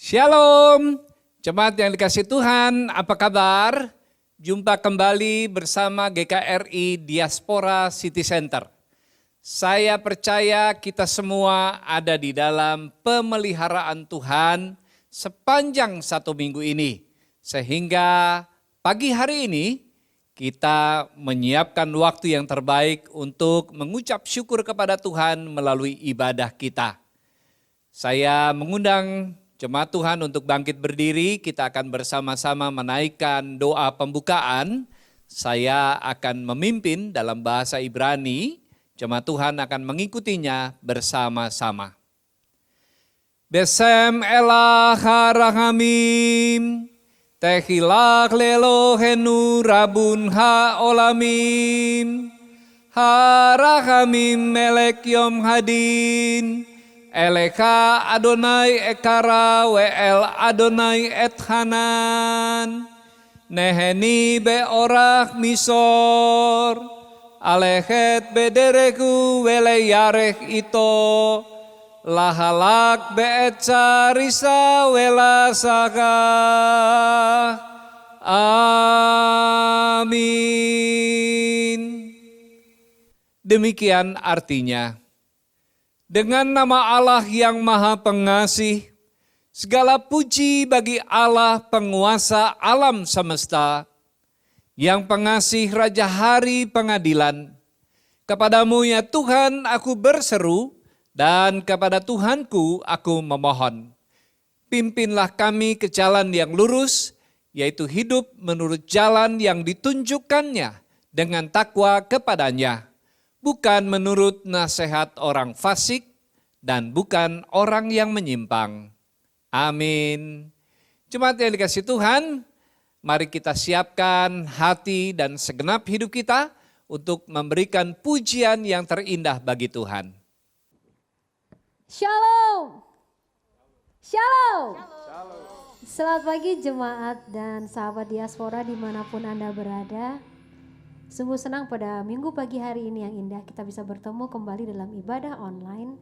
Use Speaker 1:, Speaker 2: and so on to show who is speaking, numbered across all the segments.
Speaker 1: Shalom, jemaat yang dikasih Tuhan, apa kabar? Jumpa kembali bersama GKRI Diaspora City Center. Saya percaya kita semua ada di dalam pemeliharaan Tuhan sepanjang 1 minggu ini. Sehingga pagi hari ini kita menyiapkan waktu yang terbaik untuk mengucap syukur kepada Tuhan melalui ibadah kita. Saya mengundang jemaat Tuhan untuk bangkit berdiri, kita akan bersama-sama menaikkan doa pembukaan. Saya akan memimpin dalam bahasa Ibrani, jemaat Tuhan akan mengikutinya bersama-sama. Besem elah harahamim, tehilak lelohenu rabun haolamim, harahamim melek yom hadin, Eleka Adonai ekara wel Adonai ethanan, neheni beorach misor, alechet bedereku wele yarech ito, lahalak beetza risa wela saka. Amin. Demikian artinya. Dengan nama Allah yang Maha Pengasih, segala puji bagi Allah penguasa alam semesta, yang pengasih Raja Hari Pengadilan. Kepadamu ya Tuhan aku berseru, dan kepada Tuhanku aku memohon. Pimpinlah kami ke jalan yang lurus, yaitu hidup menurut jalan yang ditunjukkannya dengan takwa kepadanya. Bukan menurut nasihat orang fasik dan bukan orang yang menyimpang. Amin. Jemaat yang dikasih Tuhan, mari kita siapkan hati dan segenap hidup kita untuk memberikan pujian yang terindah bagi Tuhan.
Speaker 2: Shalom. Shalom. Selamat pagi jemaat dan sahabat diaspora dimanapun Anda berada. Sungguh senang pada minggu pagi hari ini yang indah kita bisa bertemu kembali dalam ibadah online.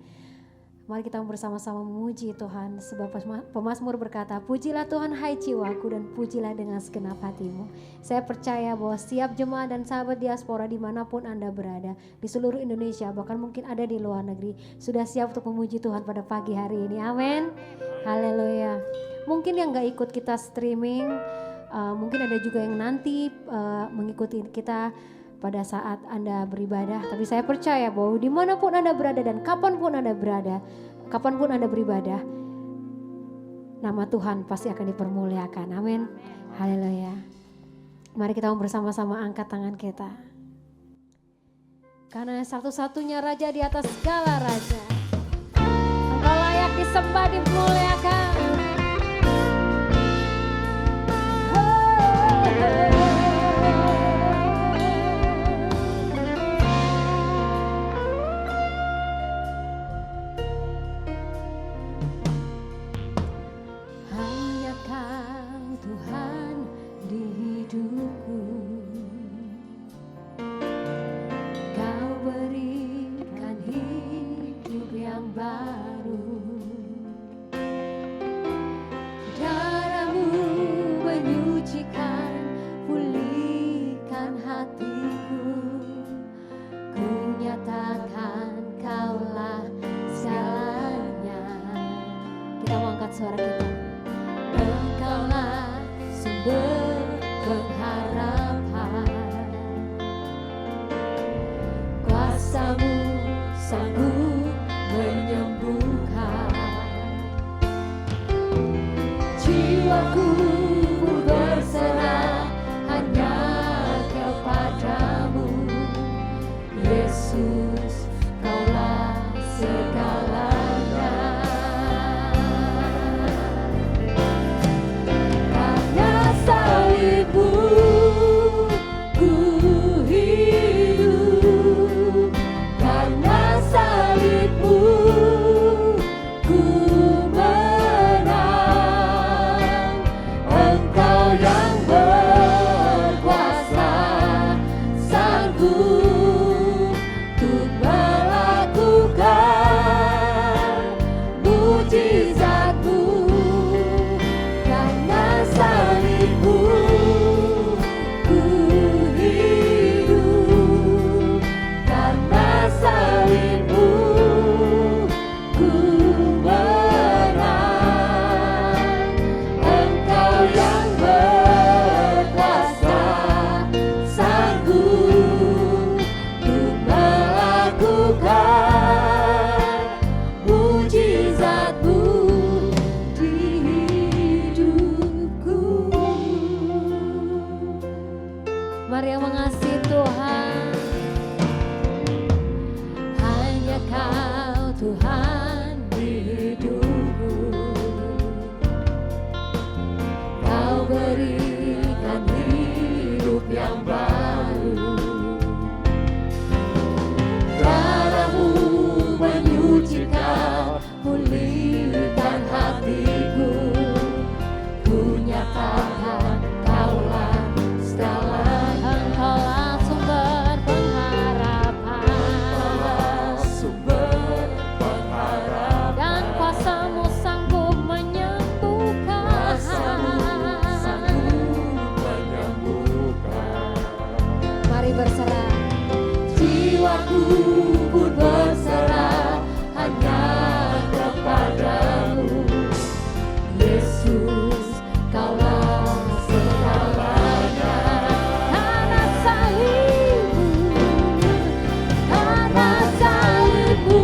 Speaker 2: Mari kita bersama-sama memuji Tuhan sebab pemazmur berkata, pujilah Tuhan hai jiwaku dan pujilah dengan segenap hatimu. Saya percaya bahwa setiap jemaat dan sahabat diaspora dimanapun Anda berada di seluruh Indonesia, bahkan mungkin ada di luar negeri, sudah siap untuk memuji Tuhan pada pagi hari ini. Amin. Haleluya. Mungkin yang gak ikut kita streaming, mungkin ada juga yang nanti mengikuti kita pada saat Anda beribadah. Tapi saya percaya bahwa dimanapun Anda berada dan kapanpun Anda berada, kapanpun Anda beribadah, nama Tuhan pasti akan dipermuliakan. Amin. Haleluya. Mari kita bersama-sama angkat tangan kita. Karena satu-satunya Raja di atas segala Raja, Engkau layak disembah, dimuliakan. Suara kita. Engkaulah sumber pengharapan, kuasa-Mu sanggup menyembuhkan. Jiwaku berserah hanya kepadamu, Yesus, Kaulah segalanya. Karena salibmu Mari yang mengasihi Tuhan, hanya Kau Tuhan di hidupku. Kau berikan hidup yang baru. Darah-Mu menyucikan, pulihkan hatiku. Ku nyatakan Kaulah segalanya. Engkaulah sumber pengharapan, dan kuasa-Mu sanggup menyembuhkan. Mari berserah, jiwaku pun berserah hanya kepadamu. Yesus, Kaulah segalanya. Karena salib-Mu, karena salib-Mu,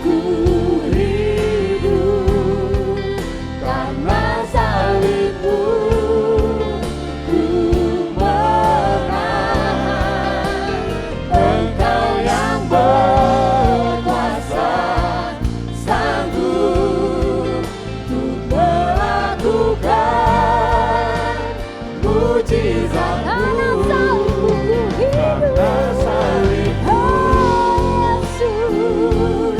Speaker 2: ku hidup. Karena salib-Mu, ku menang. Engkau yang berkuasa, sanggup untuk melakukan mujizat-Mu. Karena salib-Mu ku hidup. Oh Yesus,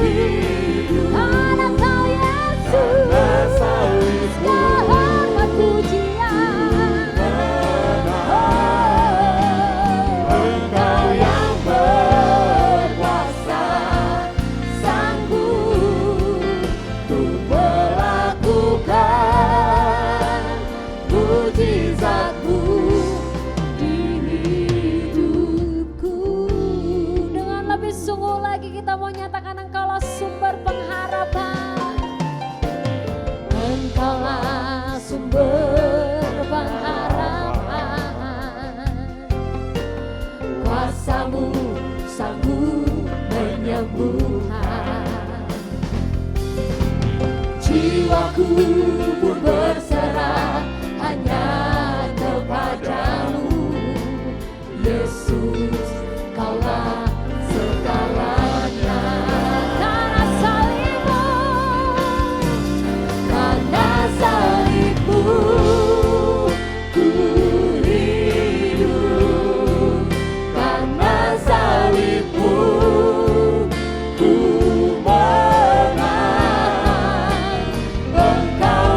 Speaker 2: karena Kau Yesus, segala hormat pujian. Engkau yang berkuasa, sanggup untuk melakukan mujizat-Mu di hidupku. Dengan lebih sungguh lagi kita mau nyatakan Engkaulah sumber pengharapan. Engkaulah sumber pengharapan. Kuasa-Mu sanggup menyembuhkan. Jiwaku pun berserah hanya kepadamu. Yesus, Kaulah segalanya. Karena salib-Mu, karena salib-Mu, ku hidup. Karena salib-Mu, ku menang. Engkau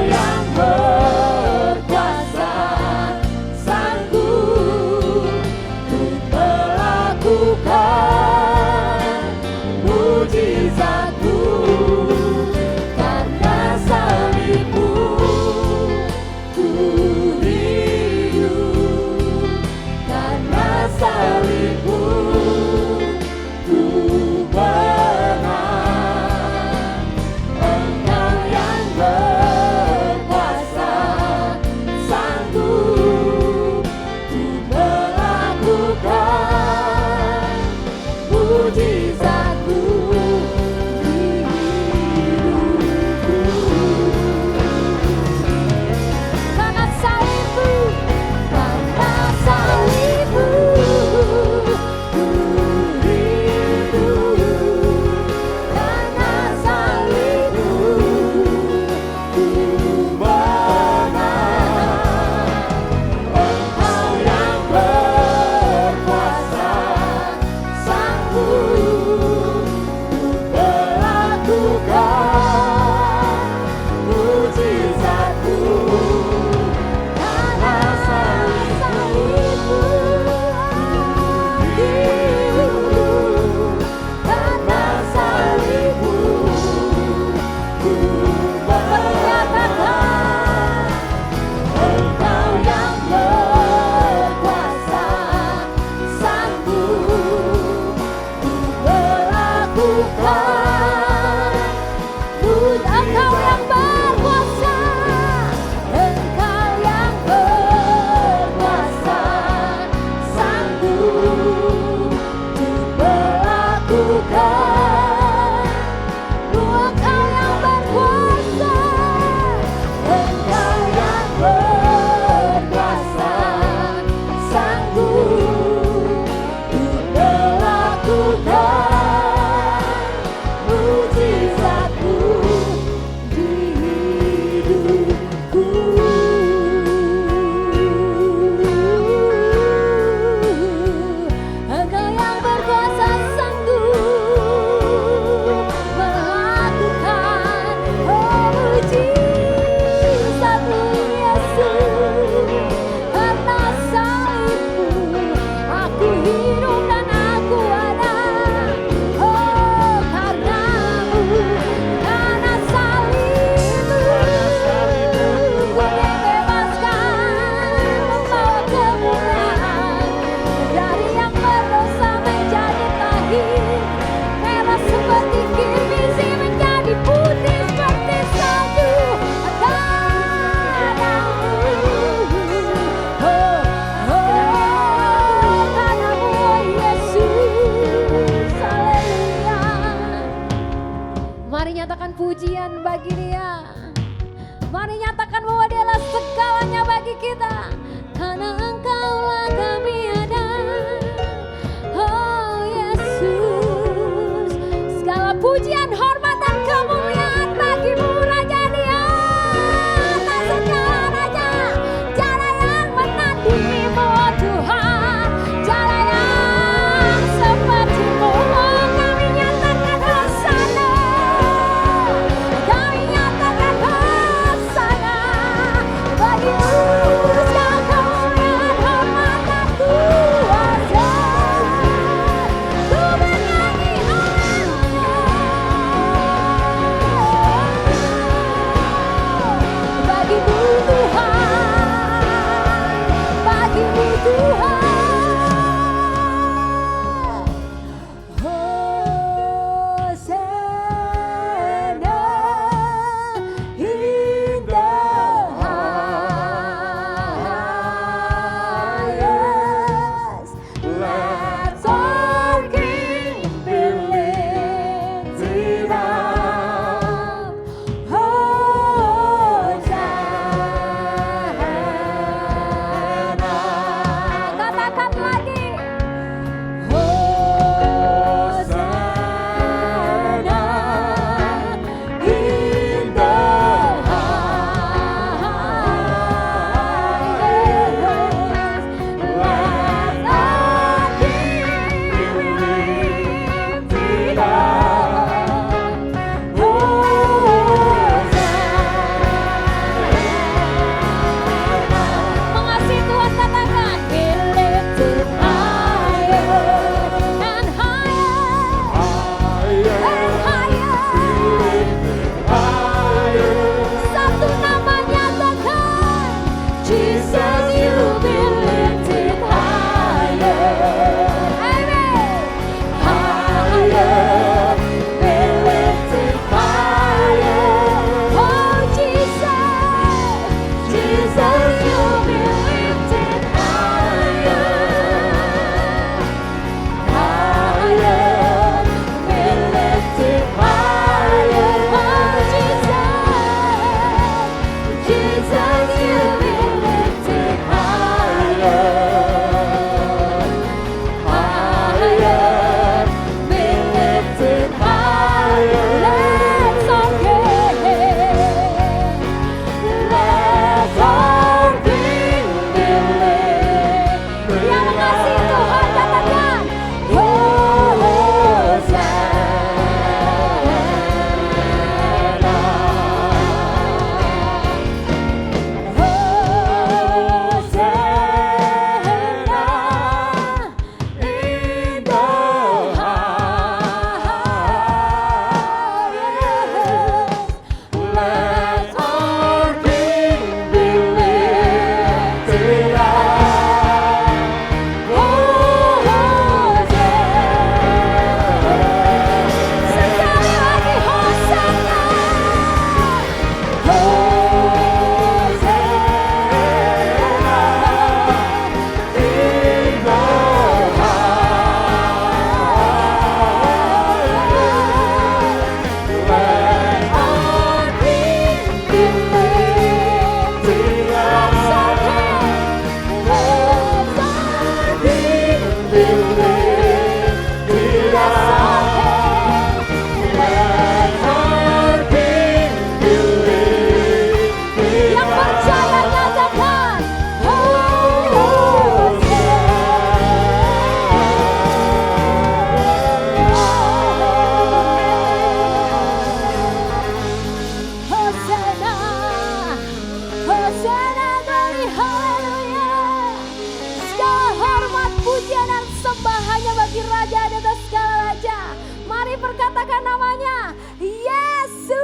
Speaker 2: persembahannya bagi Raja di atas segala raja. Mari perkatakan namanya, Yesus.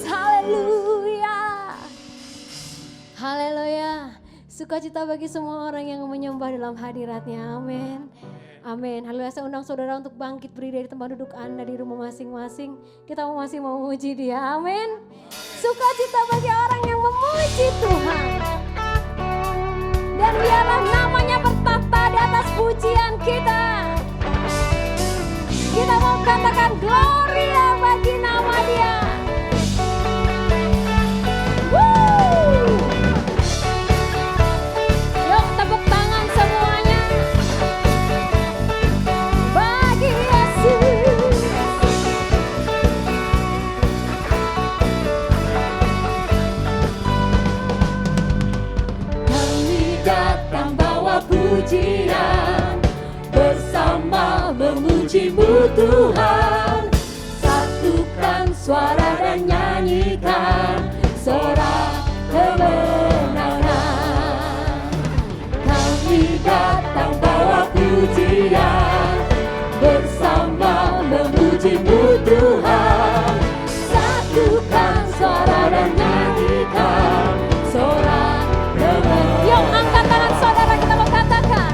Speaker 2: Haleluya. Haleluya. Sukacita bagi semua orang yang menyembah dalam hadiratnya. Amin. Amin. Haleluya. Saya undang saudara untuk bangkit berdiri dari tempat duduk Anda di rumah masing-masing. Kita masih mau memuji Dia. Amin. Sukacita bagi orang yang memuji Tuhan. Dan biarlah namanya bertata di atas pujian kita. Kita mau katakan gloria bagi nama Dia. Yuk tepuk tangan semuanya bagi Yesus. Kami datang bawa pujian, bersama memuji-Mu Tuhan. Satukan suara dan nyanyikan sorak kemenangan. Kami datang bawa pujian, bersama memuji-Mu Tuhan. Satukan suara dan nyanyikan sorak kemenangan. Yuk angkat tangan saudara, kita mau katakan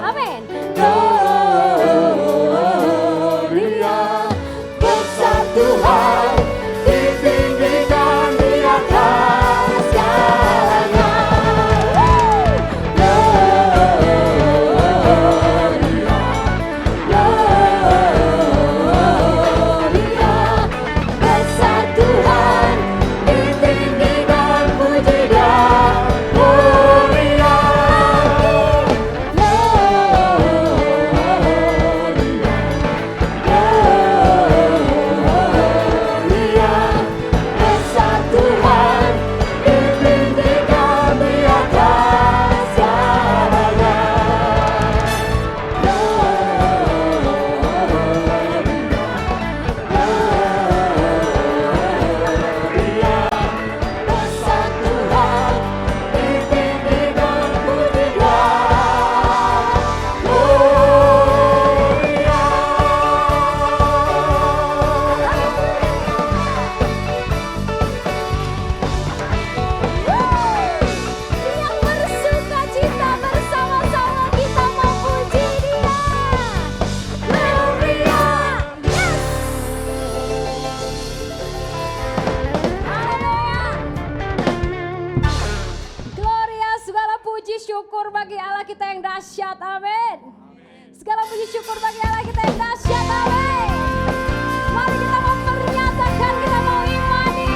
Speaker 2: Amin. yang dahsyat, amin. Segala puji syukur bagi Allah kita yang dahsyat, amin. Mari kita mau menyatakan, kita mau imani.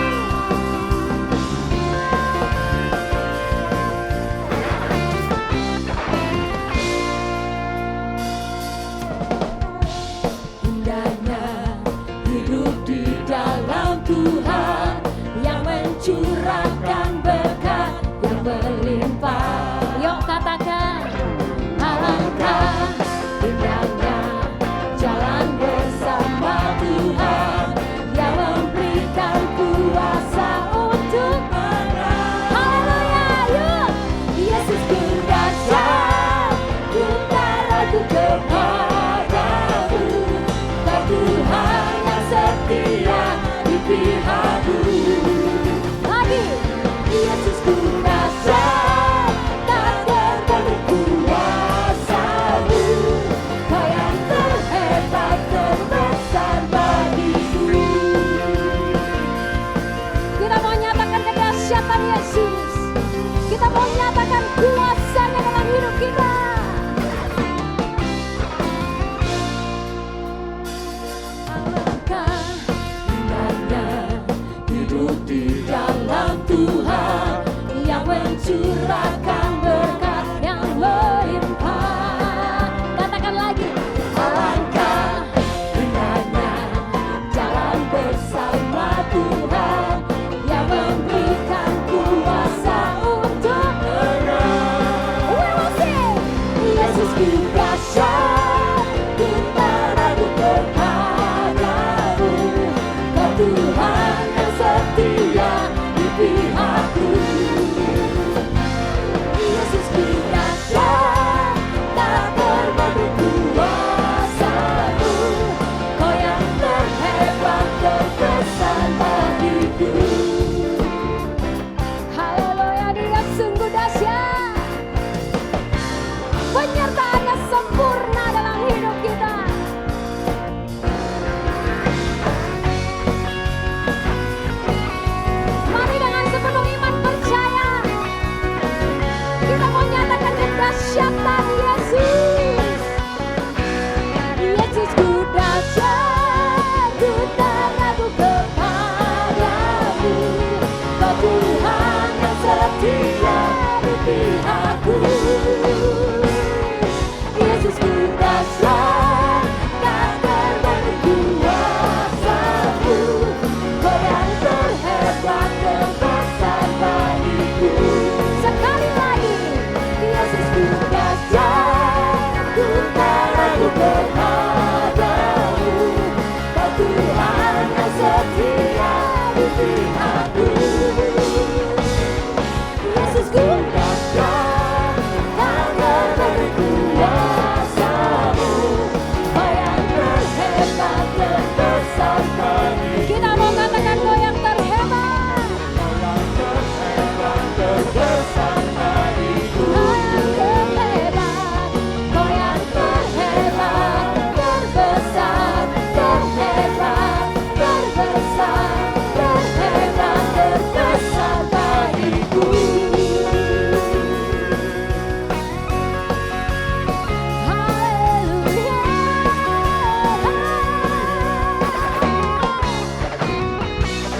Speaker 3: Indahnya hidup di dalam Tuhan yang mencurahkan berkat yang berlimpah.
Speaker 2: Yuk katakan,
Speaker 3: Alangkah indahnya jalan bersama Tuhan yang memberikan kuasa untuk menang.
Speaker 2: haleluya, yuk.
Speaker 3: Yesus ku dahsyat, ku tak ragu kepadamu. Kau Tuhan yang setia di pihakku.
Speaker 2: Lagi,
Speaker 3: Yesus ku dahsyat, tak terbanding kuasa-Mu. Kau yang terhebat, terbesar bagiku.
Speaker 2: kita mau nyatakan kedahsyatan Yesus. Kita mau nyatakan kuasanya dalam hidup kita.
Speaker 3: Alangkah indahnya hidup di dalam Tuhan yang mencurahkan berkat yang melimpah.
Speaker 2: Katakan lagi,
Speaker 3: Alangkah indahnya jalan bersama Tuhan yang memberikan kuasa untuk menang.
Speaker 2: we will sing.
Speaker 3: Yesus ku dahsyat, ku tak ragu kepadamu. Kau Tuhan yang setia di pihakku. Yesus ku dahsyat, tak terbanding kuasa-Mu. Kau yang terhebat, terbesar bagiku.
Speaker 2: Haleluya, Dia sungguh dahsyat. Penyertaannya sempurna dalam hidup kita. Mari dengan sepenuh iman percaya, kita mau nyatakan kedahsyatan Yesus.
Speaker 3: Yesus ku dahsyat, ku tak ragu kepadamu. Kau Tuhan yang setia di pihakku. Yesus ku dahsyat, tak terbanding kuasa-Mu. Kau yang terhebat, terbesar bagiku.
Speaker 2: Sekali lagi,
Speaker 3: Yesus ku dahsyat, ku tak ragu kepadamu. Kau Tuhan yang setia di pihakku. Yesus ku dahsyat, tak terbanding kuasa-Mu. Kau yang terhebat, terbesar bagiku.
Speaker 2: kita mau katakan Kau yang terhebat.
Speaker 3: Terbesar bagiku.
Speaker 2: Kau yang terhebat.
Speaker 3: Kau yang terhebat, terbesar, terhebat, terbesar, terhebat, terbesar bagiku.
Speaker 2: Haleluya.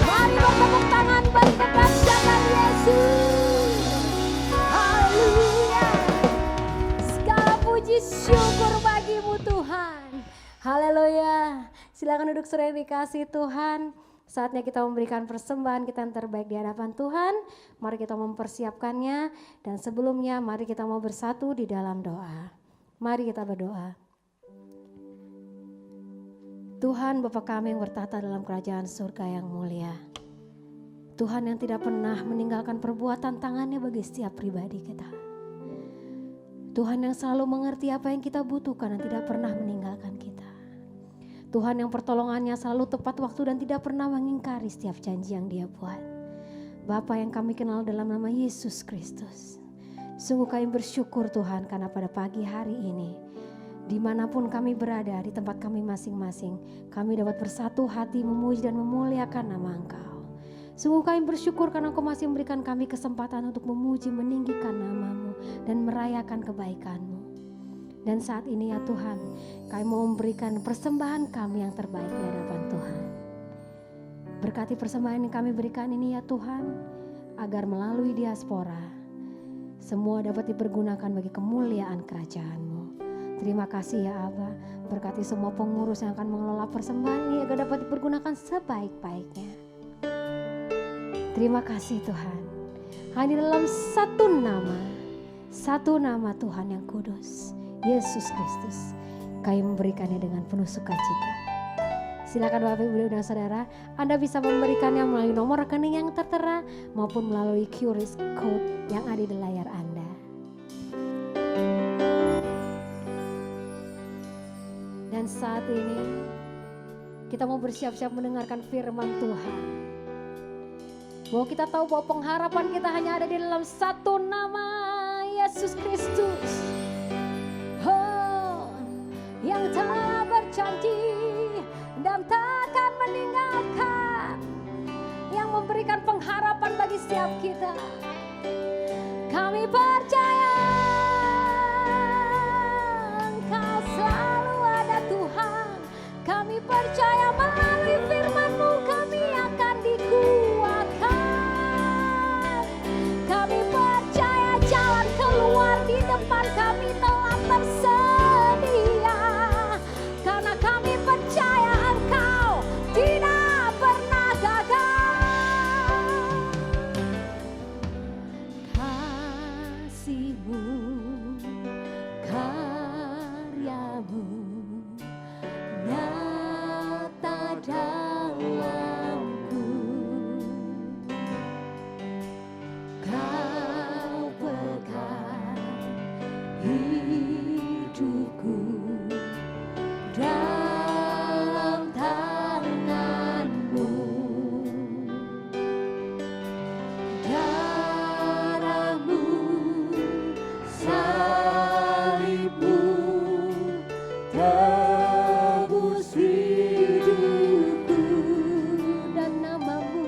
Speaker 2: Mari bertepuk tangan bagi kedahsyatan Yesus. Haleluya. Segala puji syukur bagimu Tuhan. Haleluya. Silakan duduk saudara yang dikasihi Tuhan. Saatnya kita memberikan persembahan kita yang terbaik di hadapan Tuhan. Mari kita mempersiapkannya. Dan sebelumnya mari kita mau bersatu di dalam doa. Mari kita berdoa. Tuhan Bapa kami yang bertata dalam kerajaan surga yang mulia. Tuhan yang tidak pernah meninggalkan perbuatan tangannya bagi setiap pribadi kita. Tuhan yang selalu mengerti apa yang kita butuhkan dan tidak pernah meninggalkan kita. Tuhan yang pertolongannya selalu tepat waktu dan tidak pernah mengingkari setiap janji yang Dia buat. Bapa yang kami kenal dalam nama Yesus Kristus. Sungguh kami bersyukur Tuhan karena pada pagi hari ini, dimanapun kami berada di tempat kami masing-masing, kami dapat bersatu hati memuji dan memuliakan nama Engkau. Sungguh kami bersyukur karena Engkau masih memberikan kami kesempatan untuk memuji, meninggikan nama-Mu dan merayakan kebaikan-Mu. Dan saat ini ya Tuhan, kami mau memberikan persembahan kami yang terbaik di hadapan Tuhan. Berkati persembahan yang kami berikan ini ya Tuhan, agar melalui diaspora, semua dapat dipergunakan bagi kemuliaan kerajaan-Mu. Terima kasih ya Aba, berkati semua pengurus yang akan mengelola persembahan ini agar dapat dipergunakan sebaik-baiknya. Terima kasih Tuhan, hanya dalam satu nama Tuhan yang kudus, Yesus Kristus, kami memberikannya dengan penuh sukacita. Silakan Bapak Ibu dan Saudara, Anda bisa memberikannya melalui nomor rekening yang tertera maupun melalui QR code yang ada di layar Anda. Dan saat ini kita mau bersiap-siap mendengarkan firman Tuhan. Bahwa kita tahu bahwa pengharapan kita hanya ada di dalam satu nama, Yesus Kristus. Oh, yang telah berjanji dan takkan meninggalkan, yang memberikan pengharapan bagi setiap kita. Kami percaya Engkau selalu ada Tuhan. Kami percaya melalui firman-Mu kami akan dikuatkan. Kami percaya jalan keluar di depan kami telah tersedia. Karena kami percaya Engkau tidak pernah gagal. Kasih-Mu, karya-Mu nyata dalamku. Kau pegang hidupku dalam tangan-Mu. Darah-Mu, salib-Mu tebus hidupku. Dan nama-Mu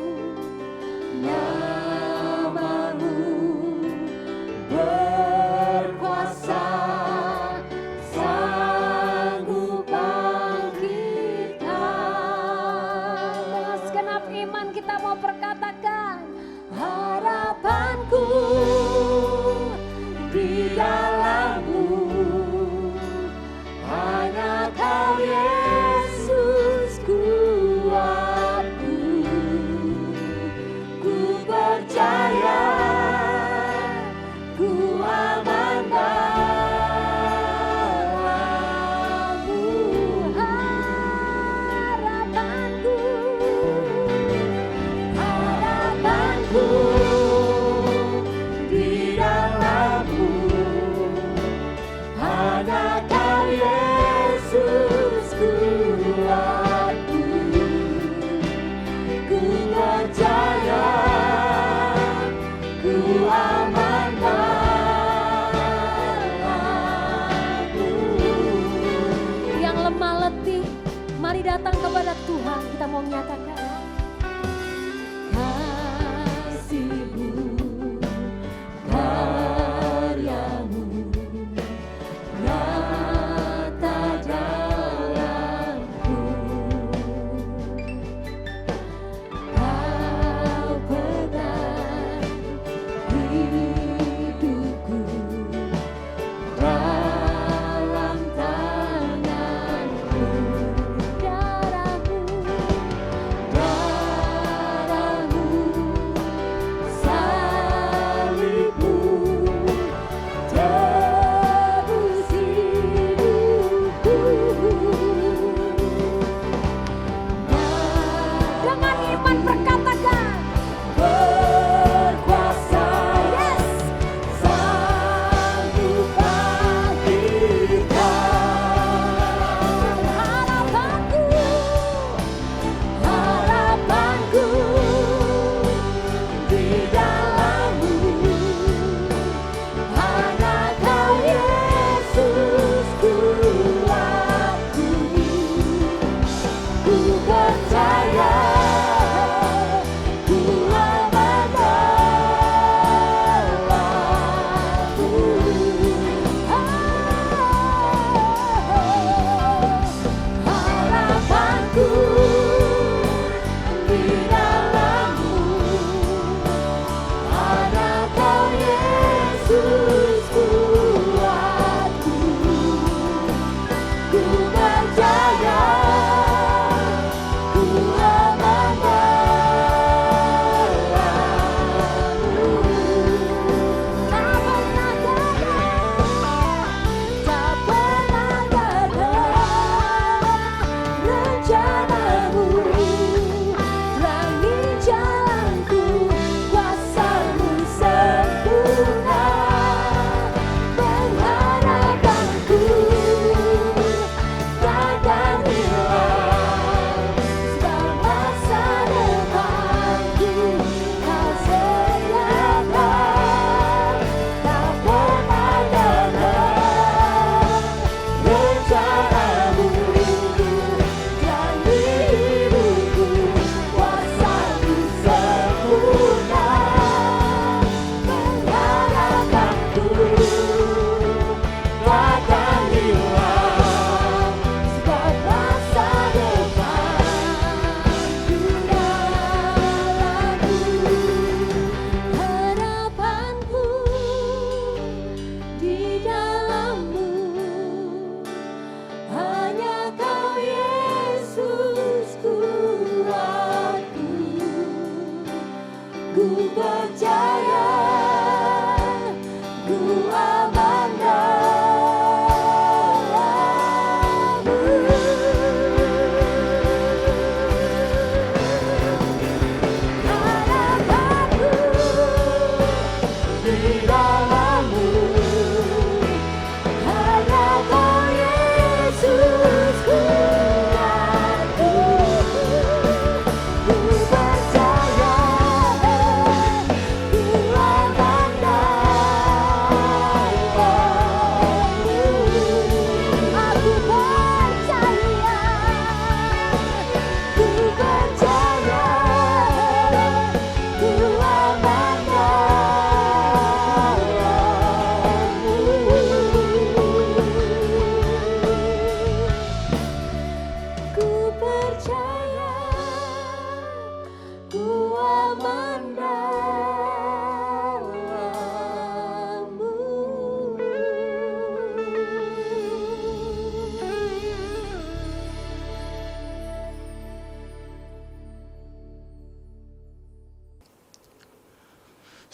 Speaker 2: berkuasa, sanggup bangkitkan. Dengan segenap iman kita mau perkatakan, harapanku di dalam-Mu, hanya Kau Yesus kuatku. Ku percaya, ku aman dalam-Mu. Harapanku di dalam-Mu, hanya Kau Yesus kuatku. Ku percaya, ku aman dalam-Mu. Yang lemah letih, mari datang kepada Tuhan. Kita mau menyatakan kasih-Mu, karya-Mu nyata dalamku. Kau pegang hidupku dalam tangan-Mu. Darah-Mu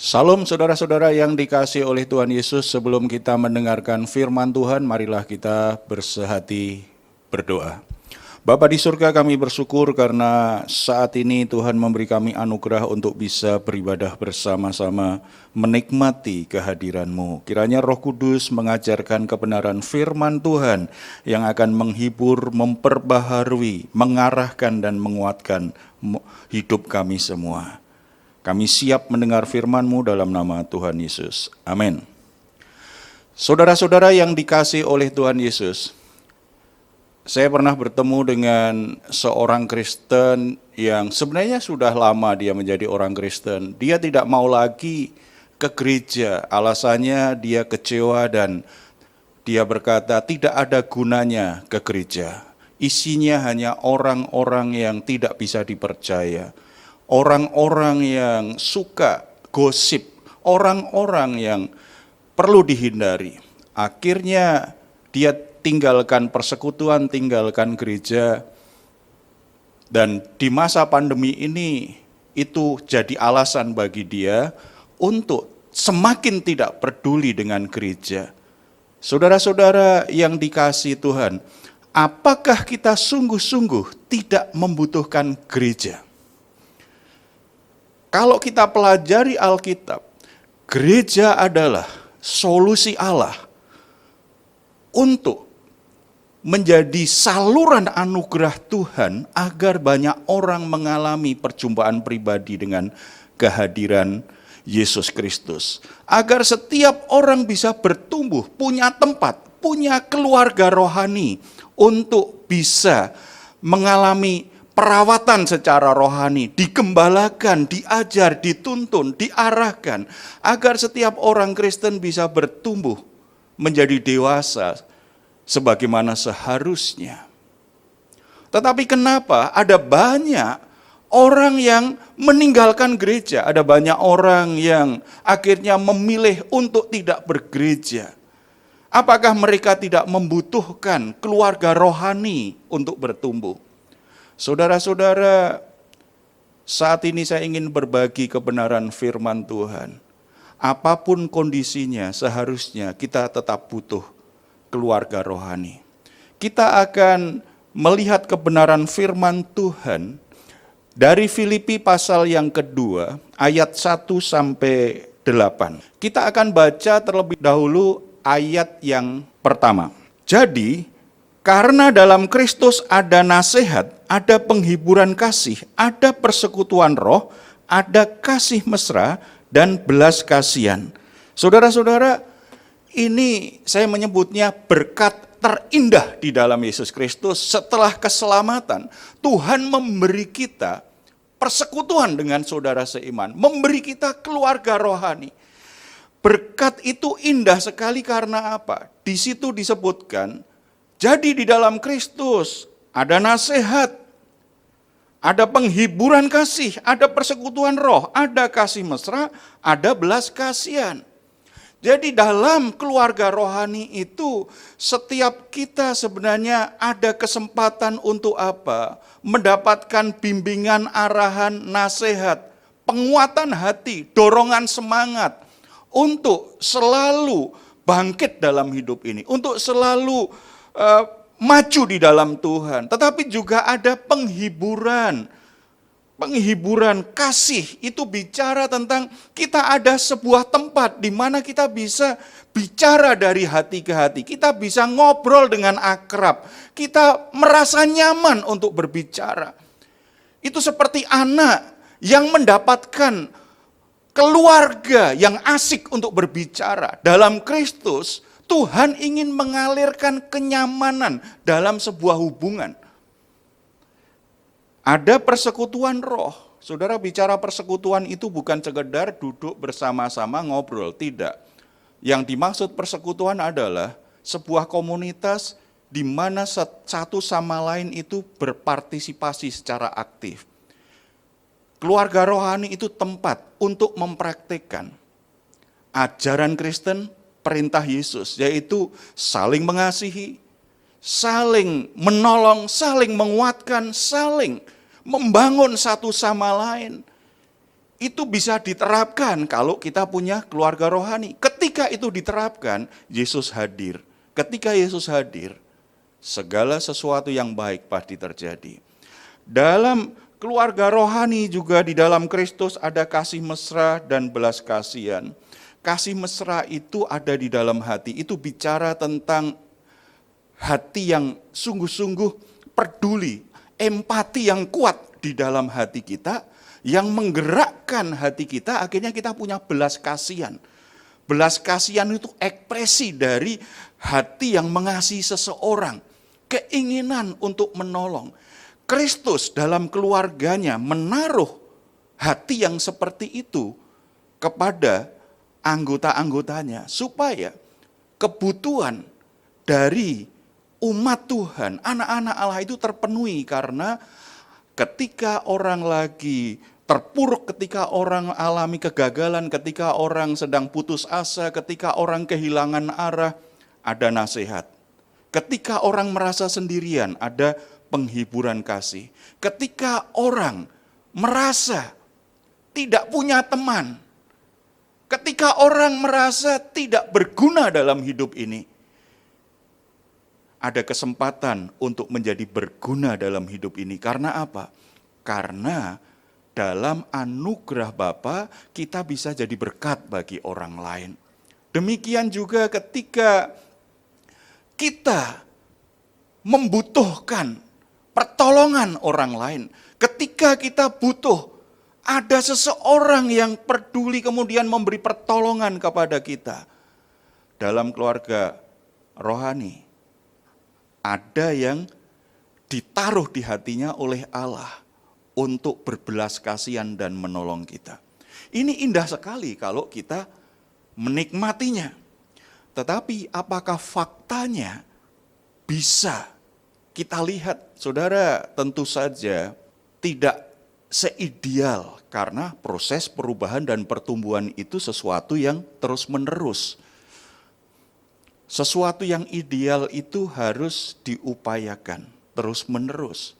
Speaker 4: Salam saudara-saudara yang dikasihi oleh Tuhan Yesus, sebelum kita mendengarkan firman Tuhan, marilah kita bersehati berdoa. Bapa di surga, kami bersyukur karena saat ini Tuhan memberi kami anugerah untuk bisa beribadah bersama-sama, menikmati kehadiran-Mu. Kiranya Roh Kudus mengajarkan kebenaran firman Tuhan yang akan menghibur, memperbaharui, mengarahkan dan menguatkan hidup kami semua. Kami siap mendengar firman-Mu dalam nama Tuhan Yesus. Amin. Saudara-saudara yang dikasihi oleh Tuhan Yesus, saya pernah bertemu dengan seorang Kristen yang sebenarnya sudah lama dia menjadi orang Kristen. Dia tidak mau lagi ke gereja, alasannya dia kecewa dan dia berkata tidak ada gunanya ke gereja. Isinya hanya orang-orang yang tidak bisa dipercaya. Orang-orang yang suka gosip, orang-orang yang perlu dihindari. Akhirnya dia tinggalkan persekutuan, tinggalkan gereja, dan di masa pandemi ini itu jadi alasan bagi dia untuk semakin tidak peduli dengan gereja. Saudara-saudara yang dikasihi Tuhan, apakah kita sungguh-sungguh tidak membutuhkan gereja? Kalau kita pelajari Alkitab, gereja adalah solusi Allah untuk menjadi saluran anugerah Tuhan agar banyak orang mengalami perjumpaan pribadi dengan kehadiran Yesus Kristus. Agar setiap orang bisa bertumbuh, punya tempat, punya keluarga rohani untuk bisa mengalami perawatan secara rohani, digembalakan, diajar, dituntun, diarahkan, agar setiap orang Kristen bisa bertumbuh menjadi dewasa sebagaimana seharusnya. Tetapi kenapa ada banyak orang yang meninggalkan gereja, ada banyak orang yang akhirnya memilih untuk tidak bergereja? Apakah mereka tidak membutuhkan keluarga rohani untuk bertumbuh? Saudara-saudara, saat ini saya ingin berbagi kebenaran firman Tuhan. Apapun kondisinya, seharusnya kita tetap butuh keluarga rohani. Kita akan melihat kebenaran firman Tuhan dari Filipi pasal yang kedua, ayat 1 sampai 8. Kita akan baca terlebih dahulu ayat yang pertama. Jadi, karena dalam Kristus ada nasihat, ada penghiburan kasih, ada persekutuan roh, ada kasih mesra, dan belas kasihan. Saudara-saudara, ini saya menyebutnya berkat terindah di dalam Yesus Kristus. Setelah keselamatan, Tuhan memberi kita persekutuan dengan saudara seiman, memberi kita keluarga rohani. Berkat itu indah sekali karena apa? Di situ disebutkan, jadi di dalam Kristus ada nasihat, ada penghiburan kasih, ada persekutuan roh, ada kasih mesra, ada belas kasihan. Jadi dalam keluarga rohani itu setiap kita sebenarnya ada kesempatan untuk apa? Mendapatkan bimbingan, arahan, nasihat, penguatan hati, dorongan semangat untuk selalu bangkit dalam hidup ini, untuk selalu maju di dalam Tuhan. Tetapi juga ada penghiburan kasih, itu bicara tentang kita ada sebuah tempat di mana kita bisa bicara dari hati ke hati, kita bisa ngobrol dengan akrab, kita merasa nyaman untuk berbicara. Itu seperti anak yang mendapatkan keluarga yang asik untuk berbicara. Dalam Kristus, Tuhan ingin mengalirkan kenyamanan dalam sebuah hubungan. Ada persekutuan roh. Saudara, bicara persekutuan itu bukan sekedar duduk bersama-sama ngobrol, tidak. Yang dimaksud persekutuan adalah sebuah komunitas di mana satu sama lain itu berpartisipasi secara aktif. Keluarga rohani itu tempat untuk mempraktikkan ajaran Kristen, perintah Yesus, yaitu saling mengasihi, saling menolong, saling menguatkan, saling membangun satu sama lain. itu bisa diterapkan kalau kita punya keluarga rohani. Ketika itu diterapkan, Yesus hadir. Ketika Yesus hadir, segala sesuatu yang baik pasti terjadi. Dalam keluarga rohani juga di dalam Kristus ada kasih mesra dan belas kasihan. Kasih mesra itu ada di dalam hati, itu bicara tentang hati yang sungguh-sungguh peduli, empati yang kuat di dalam hati kita, yang menggerakkan hati kita, akhirnya kita punya belas kasihan. Belas kasihan itu ekspresi dari hati yang mengasihi seseorang, keinginan untuk menolong. Kristus dalam keluarganya menaruh hati yang seperti itu kepada anggota-anggotanya, supaya kebutuhan dari umat Tuhan, anak-anak Allah itu terpenuhi. Karena ketika orang lagi terpuruk, ketika orang alami kegagalan, ketika orang sedang putus asa, ketika orang kehilangan arah, ada nasihat. Ketika orang merasa sendirian, ada penghiburan kasih. Ketika orang merasa tidak punya teman, ketika orang merasa tidak berguna dalam hidup ini, ada kesempatan untuk menjadi berguna dalam hidup ini. Karena apa? Karena dalam anugerah Bapa kita bisa jadi berkat bagi orang lain. Demikian juga ketika kita membutuhkan pertolongan orang lain, ketika kita butuh ada seseorang yang peduli kemudian memberi pertolongan kepada kita. Dalam keluarga rohani, ada yang ditaruh di hatinya oleh Allah untuk berbelas kasihan dan menolong kita. Ini indah sekali kalau kita menikmatinya. Tetapi apakah faktanya bisa kita lihat? Saudara, tentu saja tidak seideal, karena proses perubahan dan pertumbuhan itu sesuatu yang terus-menerus. Sesuatu yang ideal itu harus diupayakan terus-menerus.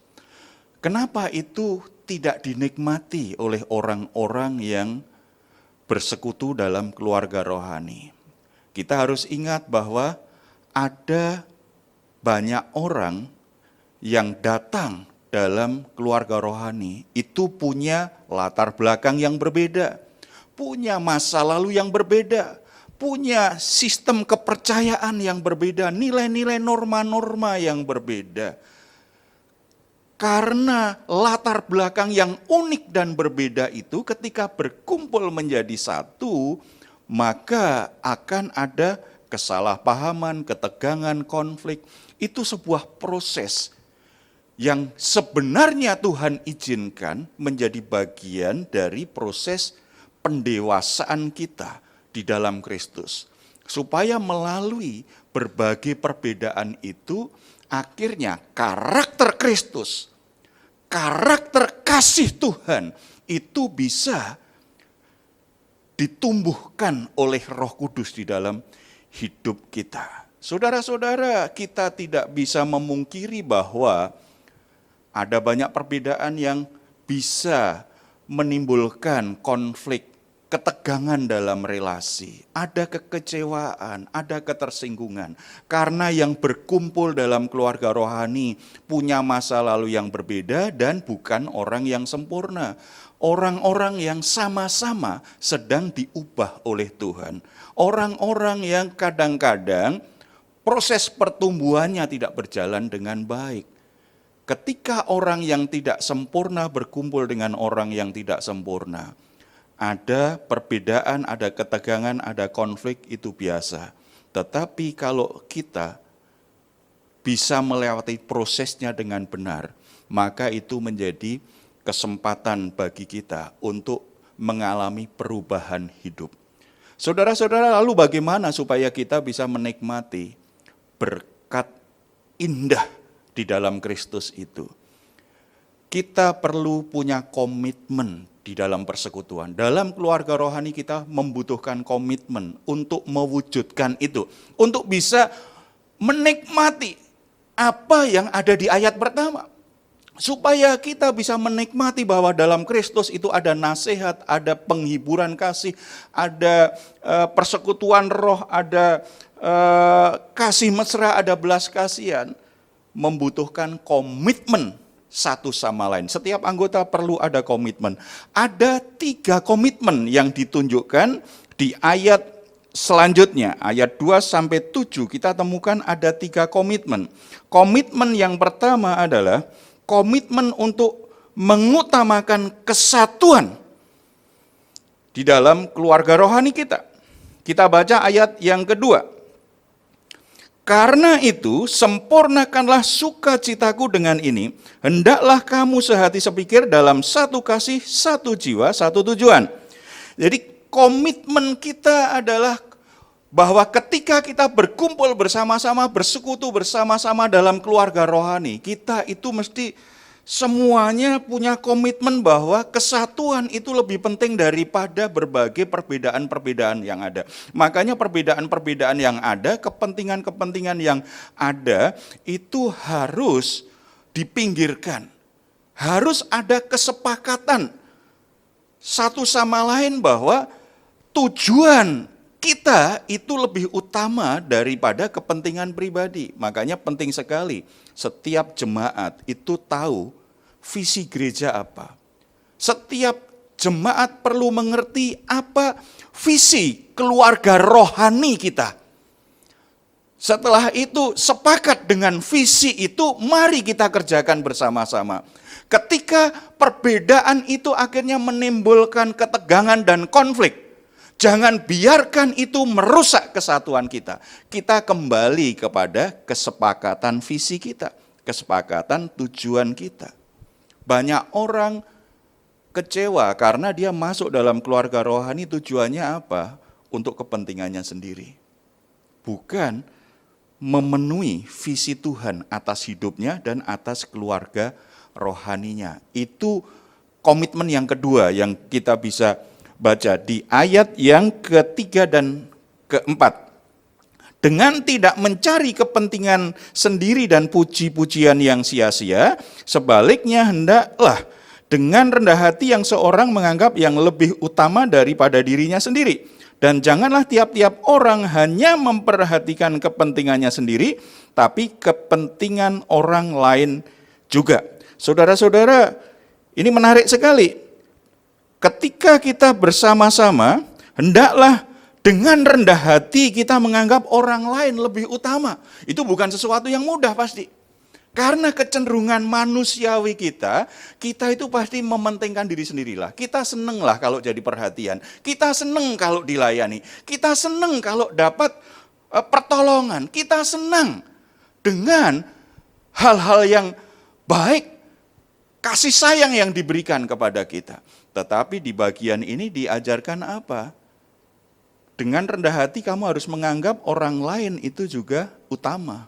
Speaker 4: Kenapa itu tidak dinikmati oleh orang-orang yang bersekutu dalam keluarga rohani? Kita harus ingat bahwa ada banyak orang yang datang dalam keluarga rohani itu punya latar belakang yang berbeda, punya masa lalu yang berbeda, punya sistem kepercayaan yang berbeda, nilai-nilai norma-norma yang berbeda. Karena latar belakang yang unik dan berbeda itu ketika berkumpul menjadi satu, maka akan ada kesalahpahaman, ketegangan, konflik. Itu sebuah proses yang sebenarnya Tuhan izinkan menjadi bagian dari proses pendewasaan kita di dalam Kristus. Supaya melalui berbagai perbedaan itu, akhirnya karakter Kristus, karakter kasih Tuhan itu bisa ditumbuhkan oleh Roh Kudus di dalam hidup kita. Saudara-saudara, kita tidak bisa memungkiri bahwa ada banyak perbedaan yang bisa menimbulkan konflik, ketegangan dalam relasi. Ada kekecewaan, ada ketersinggungan. Karena yang berkumpul dalam keluarga rohani punya masa lalu yang berbeda dan bukan orang yang sempurna. Orang-orang yang sama-sama sedang diubah oleh Tuhan. Orang-orang yang kadang-kadang proses pertumbuhannya tidak berjalan dengan baik. Ketika orang yang tidak sempurna berkumpul dengan orang yang tidak sempurna, ada perbedaan, ada ketegangan, ada konflik, itu biasa. Tetapi kalau kita bisa melewati prosesnya dengan benar, maka itu menjadi kesempatan bagi kita untuk mengalami perubahan hidup. Saudara-saudara, lalu bagaimana supaya kita bisa menikmati berkat indah di dalam Kristus itu? Kita perlu punya komitmen di dalam persekutuan. Dalam keluarga rohani kita membutuhkan komitmen untuk mewujudkan itu. Untuk bisa menikmati apa yang ada di ayat pertama. supaya kita bisa menikmati bahwa dalam Kristus itu ada nasihat, ada penghiburan kasih, ada persekutuan roh, ada kasih mesra, ada belas kasihan, membutuhkan komitmen satu sama lain. Setiap anggota perlu ada komitmen. Ada 3 komitmen yang ditunjukkan di ayat selanjutnya, ayat 2-7 kita temukan ada 3 komitmen. Komitmen yang pertama adalah komitmen untuk mengutamakan kesatuan di dalam keluarga rohani kita. Kita baca ayat yang kedua. Karena itu, sempurnakanlah sukacitaku dengan ini, hendaklah kamu sehati sepikir dalam satu kasih, satu jiwa, satu tujuan. Jadi komitmen kita adalah bahwa ketika kita berkumpul bersama-sama, bersekutu bersama-sama dalam keluarga rohani, kita itu mesti semuanya punya komitmen bahwa kesatuan itu lebih penting daripada berbagai perbedaan-perbedaan yang ada. Makanya perbedaan-perbedaan yang ada, kepentingan-kepentingan yang ada itu harus dipinggirkan. Harus ada kesepakatan satu sama lain bahwa tujuan kita itu lebih utama daripada kepentingan pribadi. Makanya penting sekali setiap jemaat itu tahu visi gereja apa. Setiap jemaat perlu mengerti apa visi keluarga rohani kita. Setelah itu sepakat dengan visi itu, mari kita kerjakan bersama-sama. Ketika perbedaan itu akhirnya menimbulkan ketegangan dan konflik, jangan biarkan itu merusak kesatuan kita. Kita kembali kepada kesepakatan visi kita, kesepakatan tujuan kita. Banyak orang kecewa karena dia masuk dalam keluarga rohani, tujuannya apa? Untuk kepentingannya sendiri. Bukan memenuhi visi Tuhan atas hidupnya dan atas keluarga rohaninya. Itu komitmen yang kedua yang kita bisa baca di ayat yang ketiga dan keempat. Dengan tidak mencari kepentingan sendiri dan puji-pujian yang sia-sia, sebaliknya hendaklah dengan rendah hati yang seorang menganggap yang lebih utama daripada dirinya sendiri. Dan janganlah tiap-tiap orang hanya memperhatikan kepentingannya sendiri, tapi kepentingan orang lain juga. Saudara-saudara, ini menarik sekali. Ketika kita bersama-sama, hendaklah dengan rendah hati kita menganggap orang lain lebih utama. Itu bukan sesuatu yang mudah pasti. Karena kecenderungan manusiawi kita itu pasti mementingkan diri sendirilah. Kita seneng lah kalau jadi perhatian. Kita seneng kalau dilayani. Kita seneng kalau dapat pertolongan. Kita senang dengan hal-hal yang baik, kasih sayang yang diberikan kepada kita. Tetapi di bagian ini diajarkan apa? Dengan rendah hati kamu harus menganggap orang lain itu juga utama.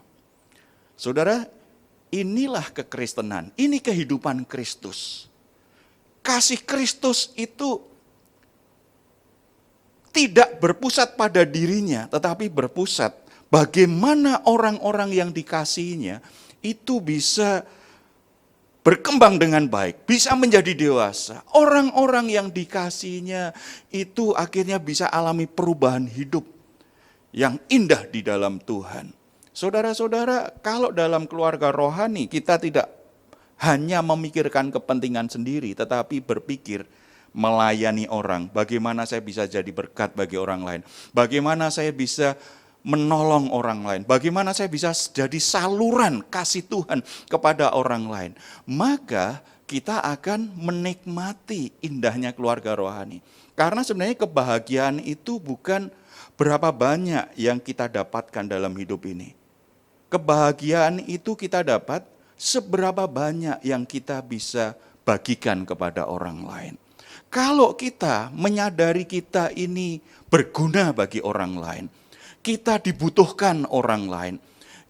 Speaker 4: Saudara, inilah kekristenan, ini kehidupan Kristus. Kasih Kristus itu tidak berpusat pada dirinya, tetapi berpusat bagaimana orang-orang yang dikasihinya itu bisa berkembang dengan baik, bisa menjadi dewasa. Orang-orang yang dikasihinya itu akhirnya bisa alami perubahan hidup yang indah di dalam Tuhan. Saudara-saudara, kalau dalam keluarga rohani kita tidak hanya memikirkan kepentingan sendiri, tetapi berpikir melayani orang. Bagaimana saya bisa jadi berkat bagi orang lain? Bagaimana saya bisa menolong orang lain? Bagaimana saya bisa jadi saluran kasih Tuhan kepada orang lain? Maka kita akan menikmati indahnya keluarga rohani. Karena sebenarnya kebahagiaan itu bukan berapa banyak yang kita dapatkan dalam hidup ini. Kebahagiaan itu kita dapat seberapa banyak yang kita bisa bagikan kepada orang lain. Kalau kita menyadari kita ini berguna bagi orang lain, kita dibutuhkan orang lain,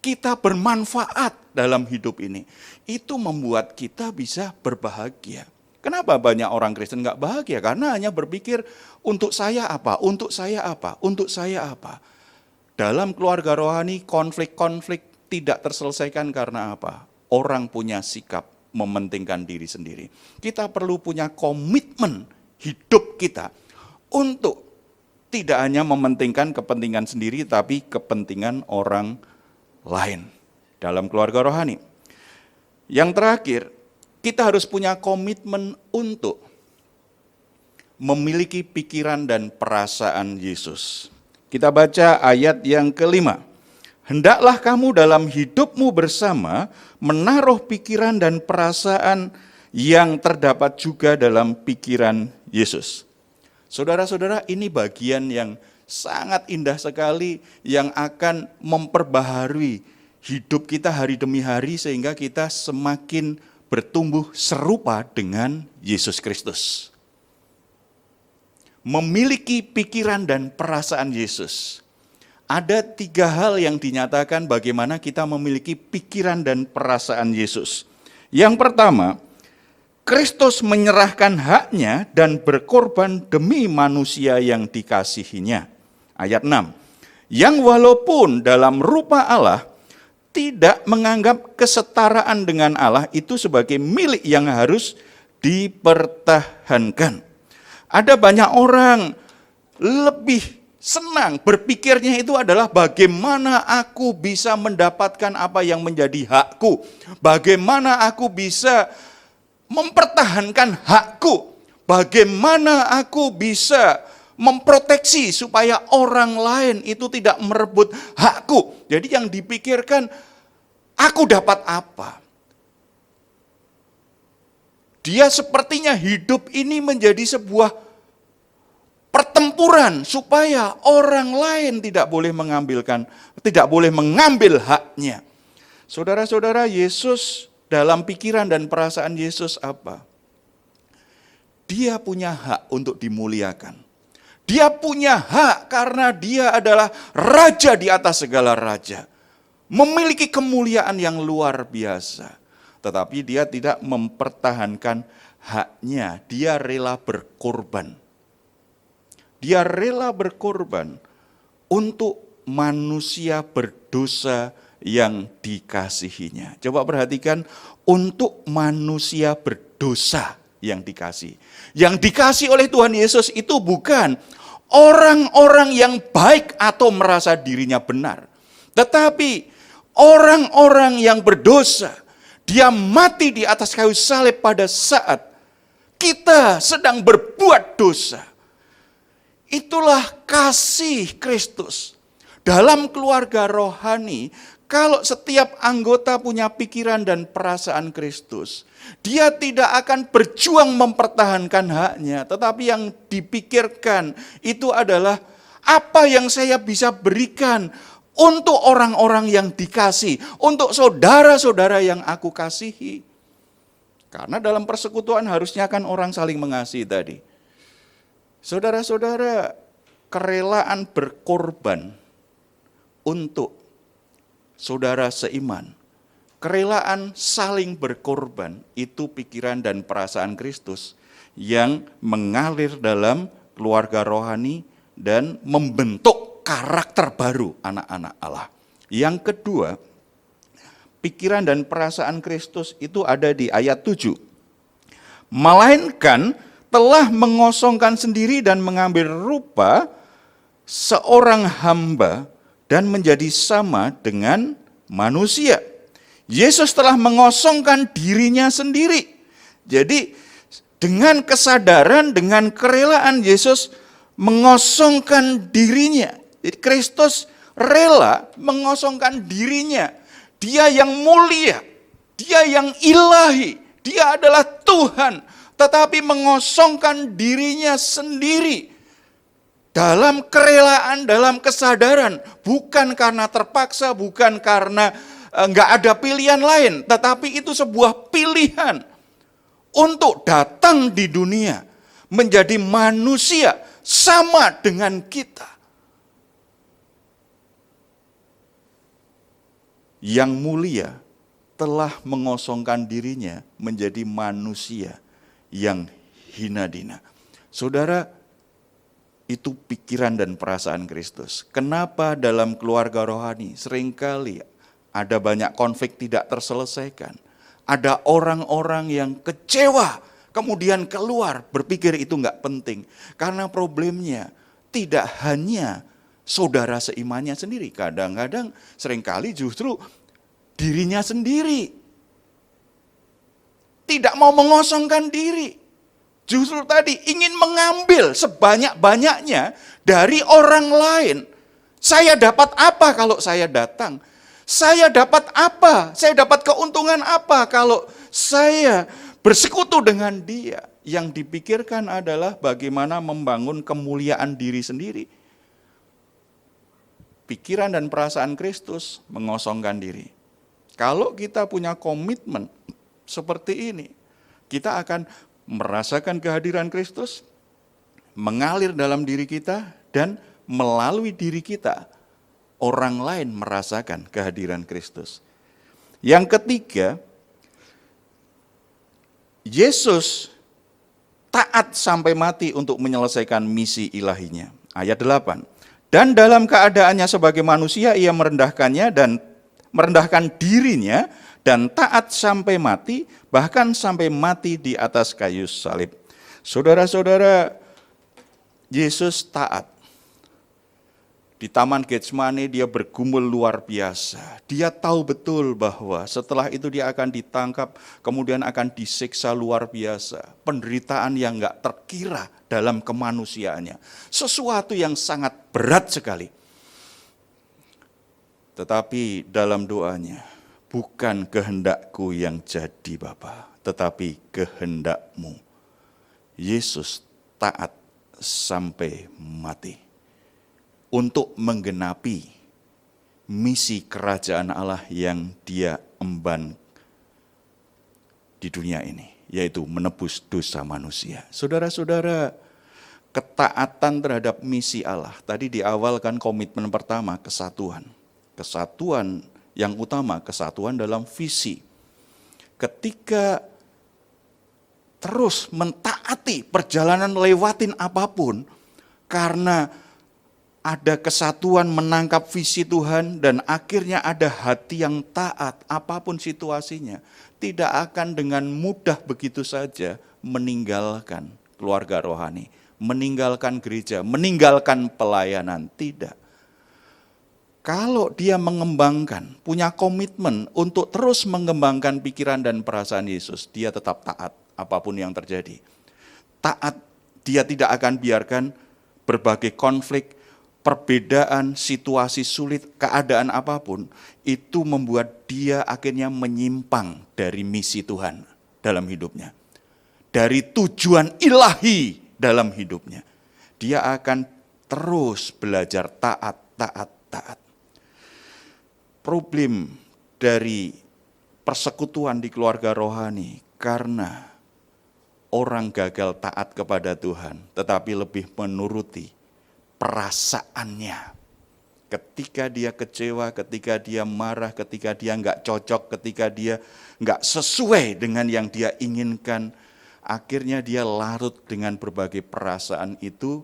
Speaker 4: kita bermanfaat dalam hidup ini, itu membuat kita bisa berbahagia. Kenapa banyak orang Kristen nggak bahagia? Karena hanya berpikir untuk saya apa, untuk saya apa, untuk saya apa. Dalam keluarga rohani konflik-konflik tidak terselesaikan karena apa? Orang punya sikap mementingkan diri sendiri. Kita perlu punya komitmen hidup kita untuk tidak hanya mementingkan kepentingan sendiri, tapi kepentingan orang lain dalam keluarga rohani. Yang terakhir, kita harus punya komitmen untuk memiliki pikiran dan perasaan Yesus. Kita baca ayat yang kelima. Hendaklah kamu dalam hidupmu bersama menaruh pikiran dan perasaan yang terdapat juga dalam pikiran Yesus. Saudara-saudara, ini bagian yang sangat indah sekali yang akan memperbaharui hidup kita hari demi hari sehingga kita semakin bertumbuh serupa dengan Yesus Kristus. Memiliki pikiran dan perasaan Yesus. Ada 3 hal yang dinyatakan bagaimana kita memiliki pikiran dan perasaan Yesus. Yang pertama, Kristus menyerahkan haknya dan berkorban demi manusia yang dikasihinya. Ayat 6, yang walaupun dalam rupa Allah, tidak menganggap kesetaraan dengan Allah itu sebagai milik yang harus dipertahankan. Ada banyak orang lebih senang berpikirnya itu adalah bagaimana aku bisa mendapatkan apa yang menjadi hakku. Bagaimana aku bisa mempertahankan hakku. Bagaimana aku bisa memproteksi supaya orang lain itu tidak merebut hakku. Jadi yang dipikirkan, aku dapat apa? Dia sepertinya hidup ini menjadi sebuah pertempuran supaya orang lain tidak boleh mengambil haknya. Saudara-saudara, Yesus dalam pikiran dan perasaan Yesus apa? Dia punya hak untuk dimuliakan. Dia punya hak karena dia adalah raja di atas segala raja. Memiliki kemuliaan yang luar biasa. Tetapi dia tidak mempertahankan haknya. Dia rela berkorban. Dia rela berkorban untuk manusia berdosa yang dikasihinya. Coba perhatikan, untuk manusia berdosa yang dikasih. Yang dikasih oleh Tuhan Yesus itu bukan orang-orang yang baik atau merasa dirinya benar. Tetapi orang-orang yang berdosa. Dia mati di atas kayu salib pada saat kita sedang berbuat dosa. Itulah kasih Kristus. Dalam keluarga rohani, kalau setiap anggota punya pikiran dan perasaan Kristus, dia tidak akan berjuang mempertahankan haknya, tetapi yang dipikirkan itu adalah apa yang saya bisa berikan untuk orang-orang yang dikasih, untuk saudara-saudara yang aku kasihi. Karena dalam persekutuan harusnya kan orang saling mengasihi tadi. Saudara-saudara, kerelaan berkorban untuk saudara seiman, kerelaan saling berkorban, itu pikiran dan perasaan Kristus yang mengalir dalam keluarga rohani dan membentuk karakter baru anak-anak Allah. Yang kedua, pikiran dan perasaan Kristus itu ada di ayat 7. Melainkan telah mengosongkan sendiri dan mengambil rupa seorang hamba dan menjadi sama dengan manusia. Yesus telah mengosongkan dirinya sendiri. Jadi dengan kesadaran, dengan kerelaan Yesus mengosongkan dirinya. Jadi Kristus rela mengosongkan dirinya. Dia yang mulia, dia yang ilahi, dia adalah Tuhan. Tetapi mengosongkan dirinya sendiri. Dalam kerelaan, dalam kesadaran. Bukan karena terpaksa, bukan karena enggak ada pilihan lain. Tetapi itu sebuah pilihan. Untuk datang di dunia. Menjadi manusia sama dengan kita. Yang mulia telah mengosongkan dirinya menjadi manusia yang hina dina. Saudara, itu pikiran dan perasaan Kristus. Kenapa dalam keluarga rohani seringkali ada banyak konflik tidak terselesaikan? Ada orang-orang yang kecewa, kemudian keluar berpikir itu enggak penting. Karena problemnya tidak hanya saudara seimannya sendiri. Kadang-kadang seringkali justru dirinya sendiri. Tidak mau mengosongkan diri. Justru tadi ingin mengambil sebanyak-banyaknya dari orang lain. Saya dapat apa kalau saya datang? Saya dapat apa? Saya dapat keuntungan apa kalau saya bersekutu dengan dia? Yang dipikirkan adalah bagaimana membangun kemuliaan diri sendiri. Pikiran dan perasaan Kristus mengosongkan diri. Kalau kita punya komitmen seperti ini, kita akan merasakan kehadiran Kristus, mengalir dalam diri kita, dan melalui diri kita, orang lain merasakan kehadiran Kristus. Yang ketiga, Yesus taat sampai mati untuk menyelesaikan misi ilahinya. Ayat 8. Dan dalam keadaannya sebagai manusia, ia merendahkan dirinya dan taat sampai mati, bahkan sampai mati di atas kayu salib. Saudara-saudara, Yesus taat. Di Taman Getsemani dia bergumul luar biasa. Dia tahu betul bahwa setelah itu dia akan ditangkap, kemudian akan disiksa luar biasa. Penderitaan yang enggak terkira dalam kemanusiaannya. Sesuatu yang sangat berat sekali. Tetapi dalam doanya, bukan kehendakku yang jadi Bapa, tetapi kehendakmu. Yesus taat sampai mati untuk menggenapi misi kerajaan Allah yang dia emban di dunia ini, yaitu menebus dosa manusia. Saudara-saudara, ketaatan terhadap misi Allah, tadi di awal kan komitmen pertama, kesatuan. Kesatuan yang utama, kesatuan dalam visi. Ketika terus mentaati perjalanan lewatin apapun, karena ada kesatuan menangkap visi Tuhan dan akhirnya ada hati yang taat apapun situasinya, tidak akan dengan mudah begitu saja meninggalkan keluarga rohani, meninggalkan gereja, meninggalkan pelayanan, tidak. Kalau dia mengembangkan, punya komitmen untuk terus mengembangkan pikiran dan perasaan Yesus, dia tetap taat apapun yang terjadi. Taat, dia tidak akan biarkan berbagai konflik, perbedaan, situasi sulit, keadaan apapun, itu membuat dia akhirnya menyimpang dari misi Tuhan dalam hidupnya. Dari tujuan ilahi dalam hidupnya. Dia akan terus belajar taat. Problem dari persekutuan di keluarga rohani karena orang gagal taat kepada Tuhan, tetapi lebih menuruti perasaannya. Ketika dia kecewa, ketika dia marah, ketika dia enggak cocok, ketika dia enggak sesuai dengan yang dia inginkan, akhirnya dia larut dengan berbagai perasaan itu,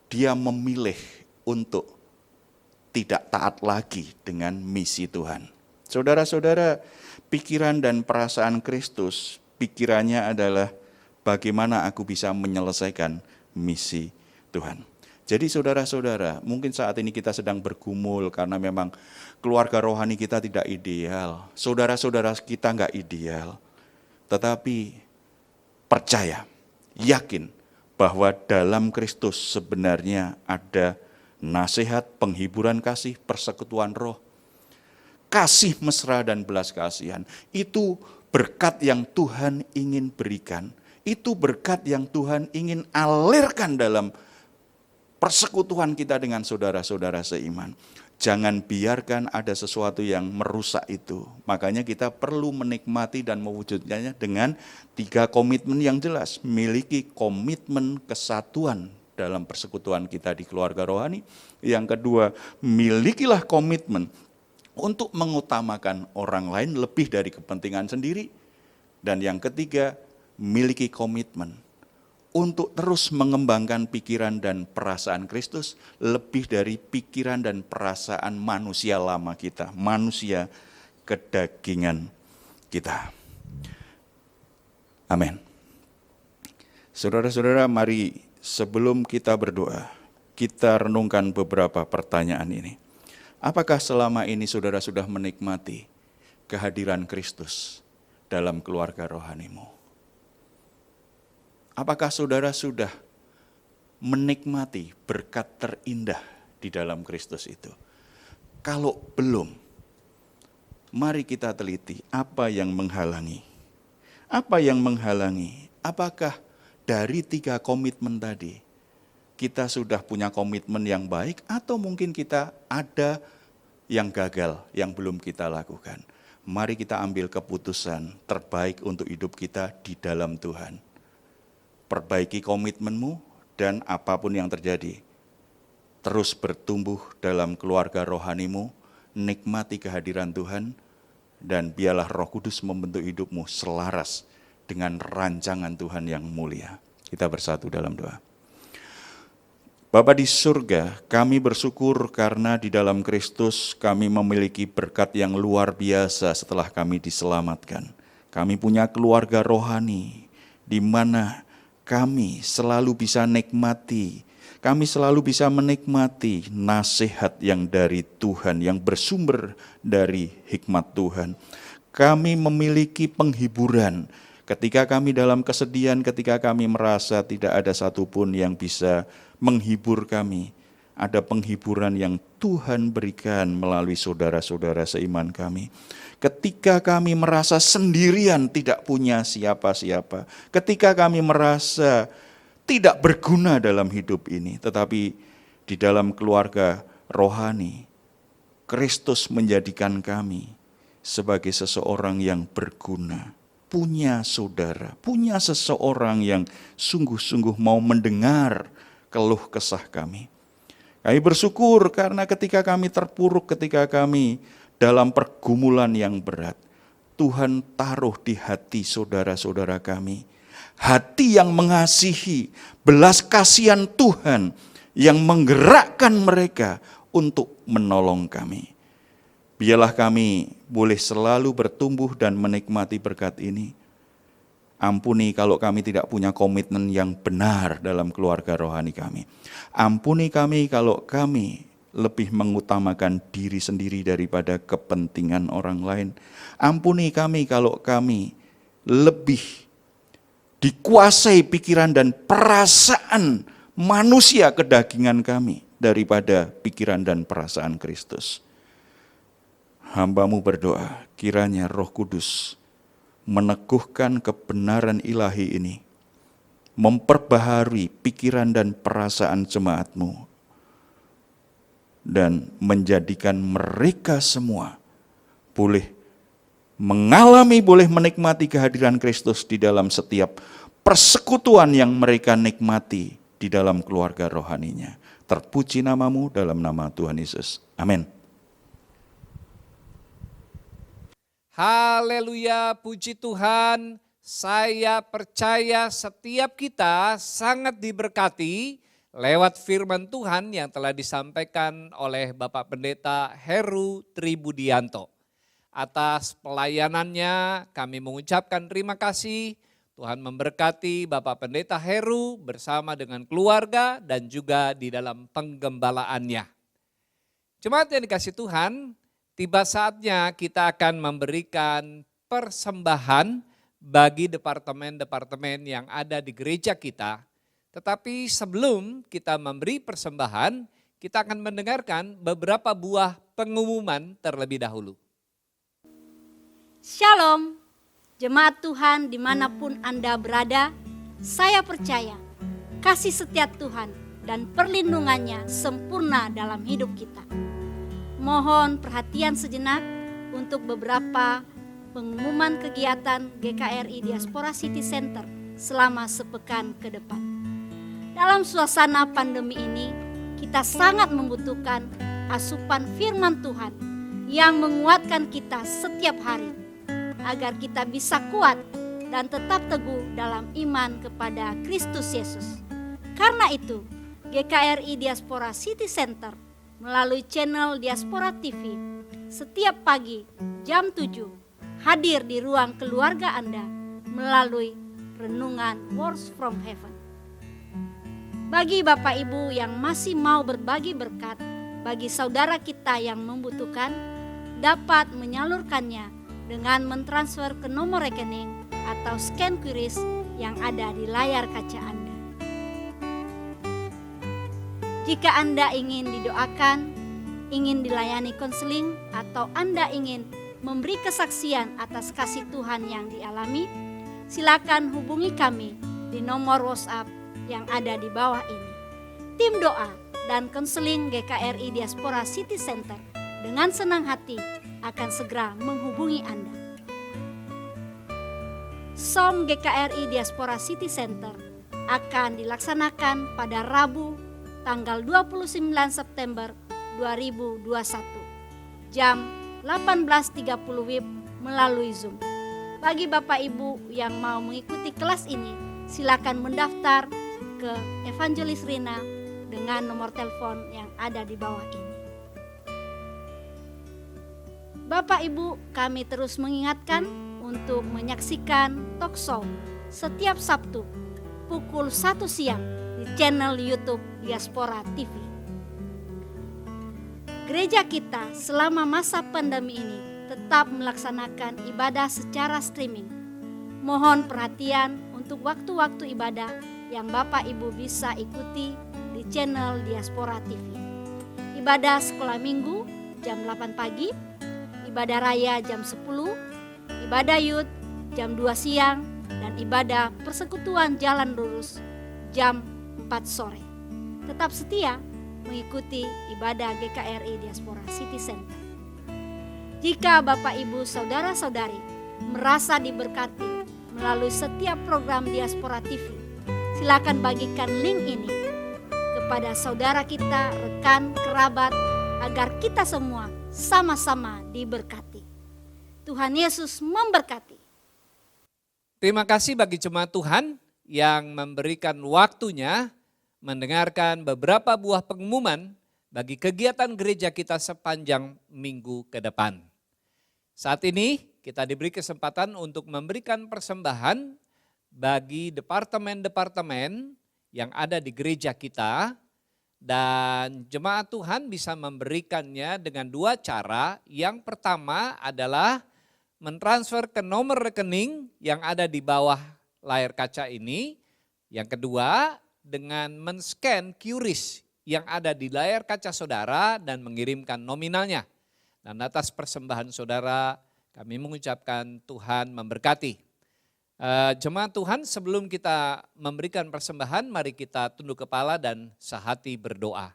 Speaker 4: dia memilih untuk tidak taat lagi dengan misi Tuhan. Saudara-saudara, pikiran dan perasaan Kristus, pikirannya adalah bagaimana aku bisa menyelesaikan misi Tuhan. Jadi saudara-saudara, mungkin saat ini kita sedang bergumul karena memang keluarga rohani kita tidak ideal. Saudara-saudara kita enggak ideal. Tetapi percaya, yakin bahwa dalam Kristus sebenarnya ada nasihat, penghiburan kasih, persekutuan roh, kasih mesra dan belas kasihan. Itu berkat yang Tuhan ingin berikan. Itu berkat yang Tuhan ingin alirkan dalam persekutuan kita dengan saudara-saudara seiman. Jangan biarkan ada sesuatu yang merusak itu. Makanya kita perlu menikmati dan mewujudkannya dengan 3 komitmen yang jelas. Miliki komitmen kesatuan dalam persekutuan kita di keluarga rohani. Yang kedua, milikilah komitmen untuk mengutamakan orang lain lebih dari kepentingan sendiri. Dan yang ketiga, miliki komitmen untuk terus mengembangkan pikiran dan perasaan Kristus lebih dari pikiran dan perasaan manusia lama kita, manusia kedagingan kita. Amin. Saudara-saudara, mari sebelum kita berdoa, kita renungkan beberapa pertanyaan ini. Apakah selama ini saudara sudah menikmati kehadiran Kristus dalam keluarga rohanimu? Apakah saudara sudah menikmati berkat terindah di dalam Kristus itu? Kalau belum, mari kita teliti apa yang menghalangi. Apa yang menghalangi? Apakah dari 3 komitmen tadi, kita sudah punya komitmen yang baik atau mungkin kita ada yang gagal, yang belum kita lakukan. Mari kita ambil keputusan terbaik untuk hidup kita di dalam Tuhan. Perbaiki komitmenmu dan apapun yang terjadi, terus bertumbuh dalam keluarga rohanimu, nikmati kehadiran Tuhan, dan biarlah Roh Kudus membentuk hidupmu selaras dengan rancangan Tuhan yang mulia. Kita bersatu dalam doa. Bapa di surga, kami bersyukur karena di dalam Kristus kami memiliki berkat yang luar biasa setelah kami diselamatkan. Kami punya keluarga rohani di mana kami selalu bisa nikmati, kami selalu bisa menikmati nasihat yang dari Tuhan, yang bersumber dari hikmat Tuhan. Kami memiliki penghiburan ketika kami dalam kesedihan, ketika kami merasa tidak ada satupun yang bisa menghibur kami. Ada penghiburan yang Tuhan berikan melalui saudara-saudara seiman kami. Ketika kami merasa sendirian, tidak punya siapa-siapa. Ketika kami merasa tidak berguna dalam hidup ini. Tetapi di dalam keluarga rohani, Kristus menjadikan kami sebagai seseorang yang berguna. Punya saudara, punya seseorang yang sungguh-sungguh mau mendengar keluh kesah kami. Kami bersyukur karena ketika kami terpuruk, ketika kami dalam pergumulan yang berat, Tuhan taruh di hati saudara-saudara kami hati yang mengasihi, belas kasihan Tuhan yang menggerakkan mereka untuk menolong kami. Biarlah kami boleh selalu bertumbuh dan menikmati berkat ini. Ampuni kalau kami tidak punya komitmen yang benar dalam keluarga rohani kami. Ampuni kami kalau kami lebih mengutamakan diri sendiri daripada kepentingan orang lain. Ampuni kami kalau kami lebih dikuasai pikiran dan perasaan manusia kedagingan kami daripada pikiran dan perasaan Kristus. Hamba-Mu berdoa, kiranya Roh Kudus meneguhkan kebenaran ilahi ini, memperbaharui pikiran dan perasaan jemaat-Mu, dan menjadikan mereka semua boleh mengalami, boleh menikmati kehadiran Kristus di dalam setiap persekutuan yang mereka nikmati di dalam keluarga rohaninya. Terpuji nama-Mu dalam nama Tuhan Yesus. Amin.
Speaker 1: Haleluya, puji Tuhan. Saya percaya setiap kita sangat diberkati lewat firman Tuhan yang telah disampaikan oleh Bapak Pendeta Heru Tribudianto. Atas pelayanannya kami mengucapkan terima kasih. Tuhan memberkati Bapak Pendeta Heru bersama dengan keluarga dan juga di dalam penggembalaannya. Jemaat yang dikasihi Tuhan, tiba saatnya kita akan memberikan persembahan bagi departemen-departemen yang ada di gereja kita. Tetapi sebelum kita memberi persembahan, kita akan mendengarkan beberapa buah pengumuman terlebih dahulu.
Speaker 3: Shalom, jemaat Tuhan dimanapun Anda berada, saya percaya kasih setia Tuhan dan perlindungannya sempurna dalam hidup kita. Mohon perhatian sejenak untuk beberapa pengumuman kegiatan GKRI Diaspora City Center selama sepekan ke depan. Dalam suasana pandemi ini, kita sangat membutuhkan asupan firman Tuhan yang menguatkan kita setiap hari, agar kita bisa kuat dan tetap teguh dalam iman kepada Kristus Yesus. Karena itu, GKRI Diaspora City Center melalui channel Diaspora TV setiap pagi jam 7 hadir di ruang keluarga Anda melalui renungan Words from Heaven. Bagi Bapak Ibu yang masih mau berbagi berkat bagi saudara kita yang membutuhkan, dapat menyalurkannya dengan mentransfer ke nomor rekening atau scan QRIS yang ada di layar kaca Anda. Jika Anda ingin didoakan, ingin dilayani konseling, atau Anda ingin memberi kesaksian atas kasih Tuhan yang dialami, silakan hubungi kami di nomor WhatsApp yang ada di bawah ini. Tim doa dan konseling GKRI Diaspora City Center dengan senang hati akan segera menghubungi Anda. SOM GKRI Diaspora City Center akan dilaksanakan pada Rabu tanggal 29 September 2021 jam 18.30 WIB melalui Zoom. Bagi Bapak Ibu yang mau mengikuti kelas ini, silakan mendaftar ke Evangelis Rina dengan nomor telepon yang ada di bawah ini. Bapak Ibu, kami terus mengingatkan untuk menyaksikan talk show setiap Sabtu pukul 1 siang di channel YouTube Diaspora TV. Gereja kita selama masa pandemi ini tetap melaksanakan ibadah secara streaming. Mohon perhatian untuk waktu-waktu ibadah yang Bapak Ibu bisa ikuti di channel Diaspora TV. Ibadah sekolah minggu jam 8 pagi, ibadah raya jam 10, ibadah youth jam 2 siang, dan ibadah persekutuan jalan lurus jam 4 sore. Tetap setia mengikuti ibadah GKRI Diaspora City Center. Jika Bapak Ibu saudara-saudari merasa diberkati melalui setiap program Diaspora TV, silakan bagikan link ini kepada saudara kita, rekan, kerabat, agar kita semua sama-sama diberkati. Tuhan Yesus memberkati.
Speaker 1: Terima kasih bagi jemaat Tuhan yang memberikan waktunya mendengarkan beberapa buah pengumuman bagi kegiatan gereja kita sepanjang minggu ke depan. Saat ini kita diberi kesempatan untuk memberikan persembahan bagi departemen-departemen yang ada di gereja kita, dan jemaat Tuhan bisa memberikannya dengan dua cara. Yang pertama adalah mentransfer ke nomor rekening yang ada di bawah layar kaca ini. Yang kedua dengan men-scan QRIS yang ada di layar kaca saudara dan mengirimkan nominalnya. Dan atas persembahan saudara kami mengucapkan Tuhan memberkati. Jemaat Tuhan, sebelum kita memberikan persembahan, mari kita tunduk kepala dan sehati berdoa.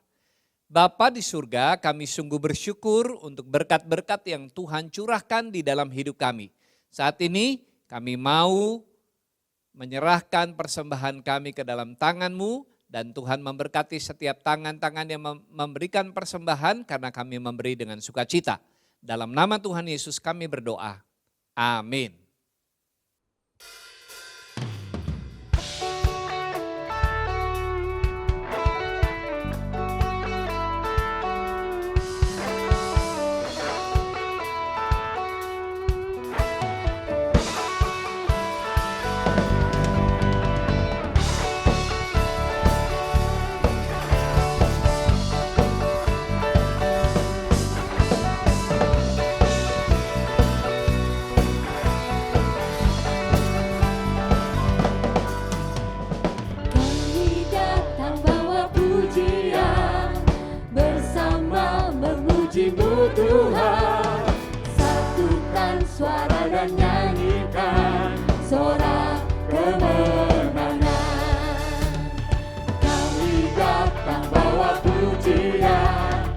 Speaker 1: Bapa di surga, kami sungguh bersyukur untuk berkat-berkat yang Tuhan curahkan di dalam hidup kami. Saat ini kami mau menyerahkan persembahan kami ke dalam tangan-Mu, dan Tuhan memberkati setiap tangan-tangan yang memberikan persembahan karena kami memberi dengan sukacita. Dalam nama Tuhan Yesus kami berdoa. Amin.
Speaker 5: Tuhan, satukan suara dan nyanyikan sorak kemenangan. Kami datang bawa pujian,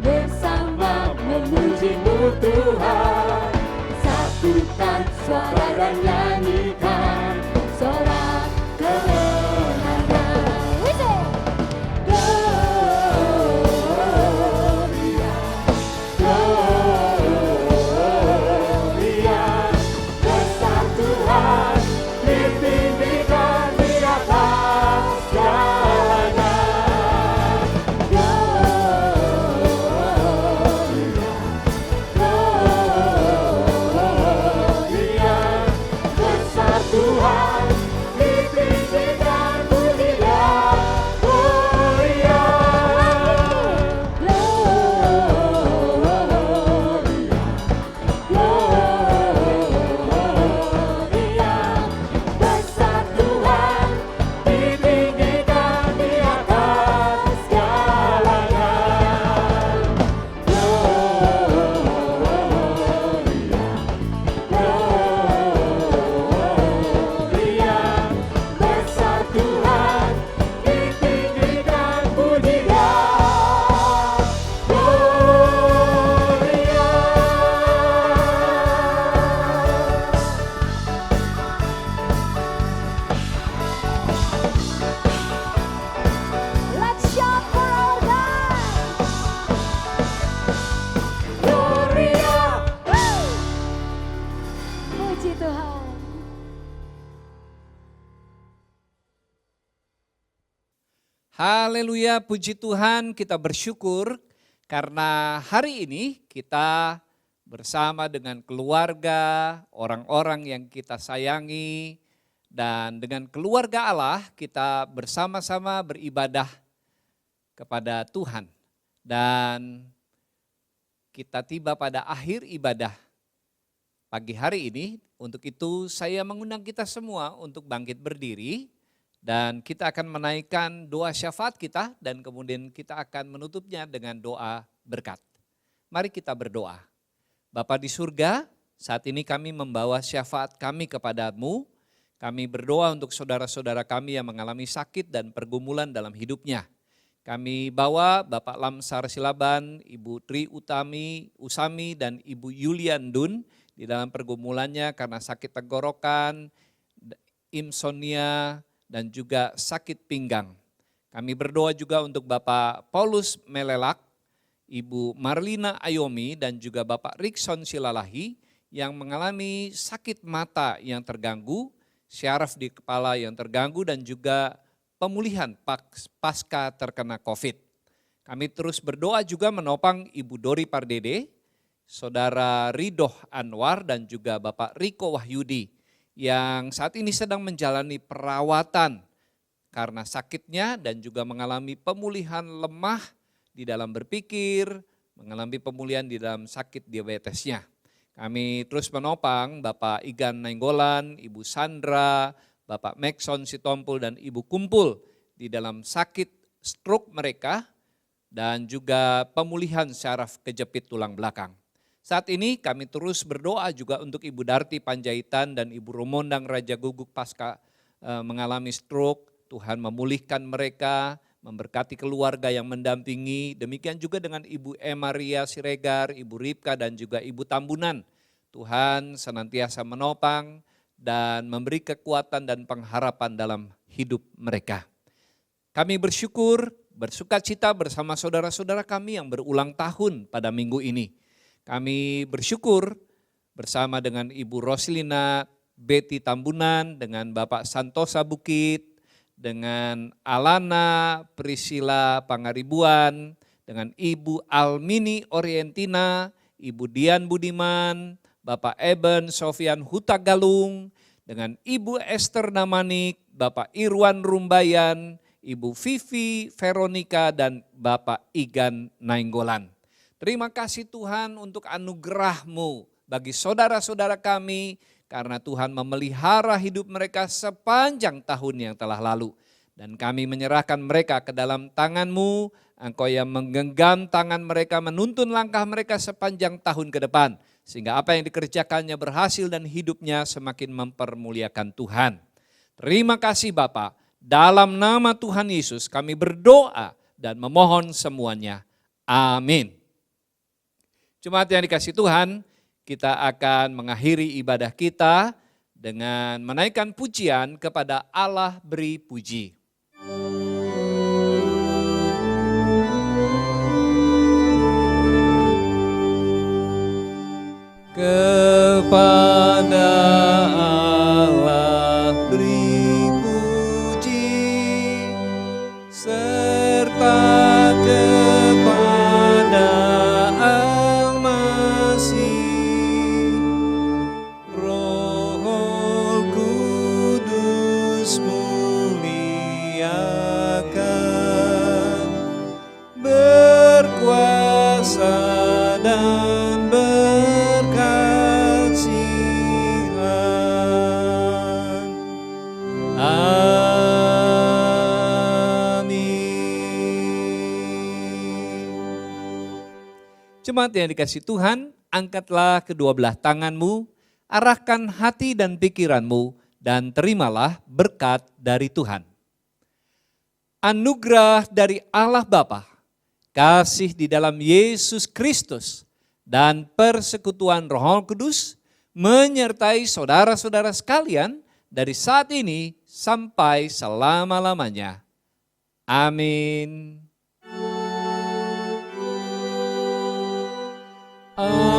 Speaker 5: bersama memuji-Mu Tuhan. Satukan suara dan nyanyikan sorak kemenangan. Besar
Speaker 2: Tuhan.
Speaker 1: Haleluya, puji Tuhan, kita bersyukur karena hari ini kita bersama dengan keluarga, orang-orang yang kita sayangi, dan dengan keluarga Allah kita bersama-sama beribadah kepada Tuhan. Dan kita tiba pada akhir ibadah pagi hari ini. Untuk itu saya mengundang kita semua untuk bangkit berdiri. Dan kita akan menaikkan doa syafaat kita dan kemudian kita akan menutupnya dengan doa berkat. Mari kita berdoa. Bapa di surga, saat ini kami membawa syafaat kami kepadamu. Kami berdoa untuk saudara-saudara kami yang mengalami sakit dan pergumulan dalam hidupnya. Kami bawa Bapak Lamsar Silaban, Ibu Tri Usami dan Ibu Yulian Dun di dalam pergumulannya karena sakit tenggorokan, insomnia, dan juga sakit pinggang. Kami berdoa juga untuk Bapak Paulus Melelak, Ibu Marlina Ayomi, dan juga Bapak Rikson Silalahi yang mengalami sakit mata yang terganggu, syaraf di kepala yang terganggu, dan juga pemulihan pasca terkena COVID. Kami terus berdoa juga menopang Ibu Dori Pardede, Saudara Ridoh Anwar, dan juga Bapak Riko Wahyudi yang saat ini sedang menjalani perawatan karena sakitnya dan juga mengalami pemulihan lemah di dalam berpikir, mengalami pemulihan di dalam sakit diabetesnya. Kami terus menopang Bapak Igan Nainggolan, Ibu Sandra, Bapak Maxon Sitompul dan Ibu Kumpul di dalam sakit stroke mereka dan juga pemulihan syaraf kejepit tulang belakang. Saat ini kami terus berdoa juga untuk Ibu Darti Panjaitan dan Ibu Romondang Raja Guguk pasca mengalami stroke. Tuhan memulihkan mereka, memberkati keluarga yang mendampingi. Demikian juga dengan Ibu Emaria Siregar, Ibu Ripka dan juga Ibu Tambunan. Tuhan senantiasa menopang dan memberi kekuatan dan pengharapan dalam hidup mereka. Kami bersyukur, bersukacita bersama saudara-saudara kami yang berulang tahun pada minggu ini. Kami bersyukur bersama dengan Ibu Roslina Betty Tambunan, dengan Bapak Santosa Bukit, dengan Alana Priscilla Pangaribuan, dengan Ibu Almini Orientina, Ibu Dian Budiman, Bapak Eben Sofian Hutagalung, dengan Ibu Esther Namanik, Bapak Irwan Rumbayan, Ibu Vivi Veronica, dan Bapak Igan Nainggolan. Terima kasih Tuhan untuk anugerah-Mu bagi saudara-saudara kami karena Tuhan memelihara hidup mereka sepanjang tahun yang telah lalu. Dan kami menyerahkan mereka ke dalam tangan-Mu, Engkau yang menggenggam tangan mereka, menuntun langkah mereka sepanjang tahun ke depan. Sehingga apa yang dikerjakannya berhasil dan hidupnya semakin mempermuliakan Tuhan. Terima kasih Bapa, dalam nama Tuhan Yesus kami berdoa dan memohon semuanya. Amin. Jemaat yang dikasihi Tuhan, kita akan mengakhiri ibadah kita dengan menaikkan pujian kepada Allah beri puji. Kepada Allah beri puji, serta kepada Al-Masih, Roh Kudus muliakan, berkuasa dan berkasihan. Jemaat yang dikasihi Tuhan, angkatlah kedua belah tanganmu, arahkan hati dan pikiranmu, dan terimalah berkat dari Tuhan. Anugerah dari Allah Bapa, kasih di dalam Yesus Kristus, dan persekutuan Roh Kudus menyertai saudara-saudara sekalian dari saat ini sampai selama-lamanya. Amin. Amin.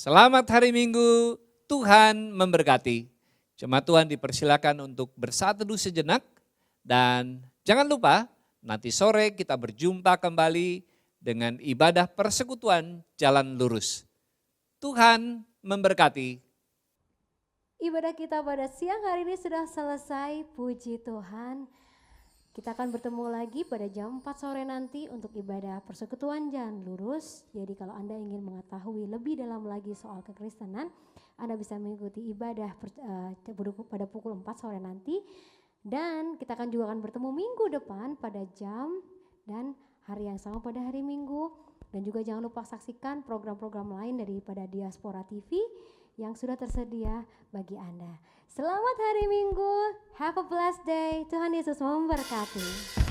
Speaker 1: Selamat hari Minggu, Tuhan memberkati. Jemaat Tuhan dipersilakan untuk bersatu sejenak dan jangan lupa nanti sore kita berjumpa kembali dengan ibadah persekutuan Jalan Lurus. Tuhan memberkati.
Speaker 2: Ibadah kita pada siang hari ini sudah selesai, puji Tuhan. Kita akan bertemu lagi pada jam 4 sore nanti untuk ibadah persekutuan Jalan Lurus. Jadi kalau Anda ingin mengetahui lebih dalam lagi soal kekristenan, Anda bisa mengikuti ibadah pada pukul 4 sore nanti. Dan kita juga akan bertemu minggu depan pada jam dan hari yang sama pada hari Minggu. Dan juga jangan lupa saksikan program-program lain daripada Diaspora TV yang sudah tersedia bagi Anda. Selamat hari Minggu, have a blessed day, Tuhan Yesus memberkati.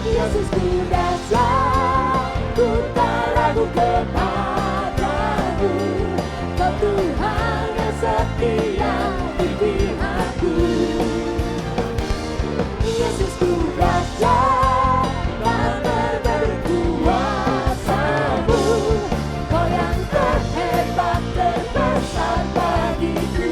Speaker 2: Yesusku dasar, ku tak ragu kepadamu. Kau Tuhan yang setia di pihakku. Yesusku dasar, tak terberi kuasamu. Kau yang terhebat, terbesar bagiku.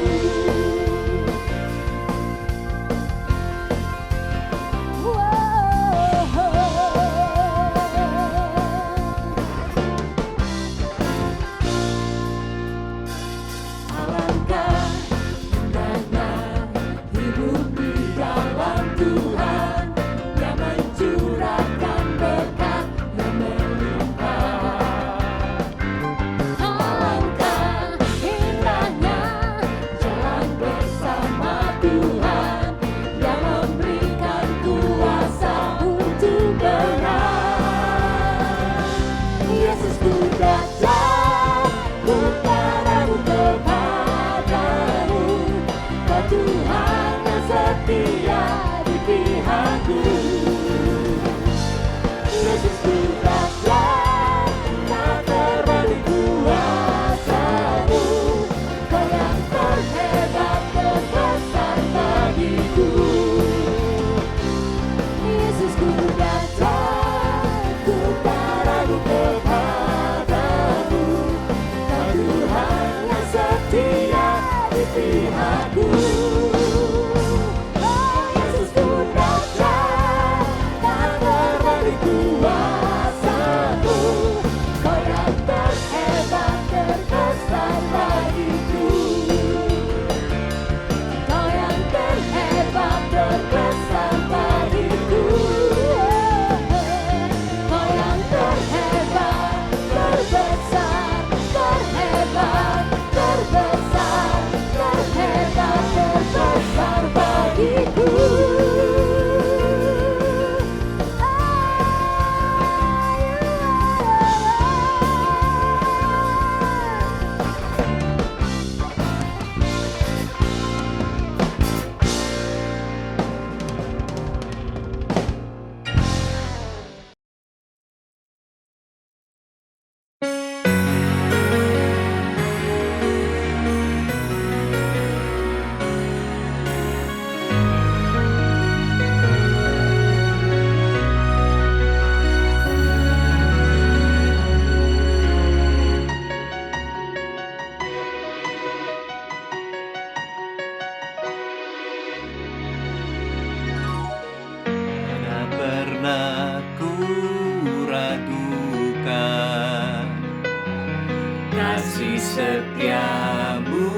Speaker 6: kasih setiamu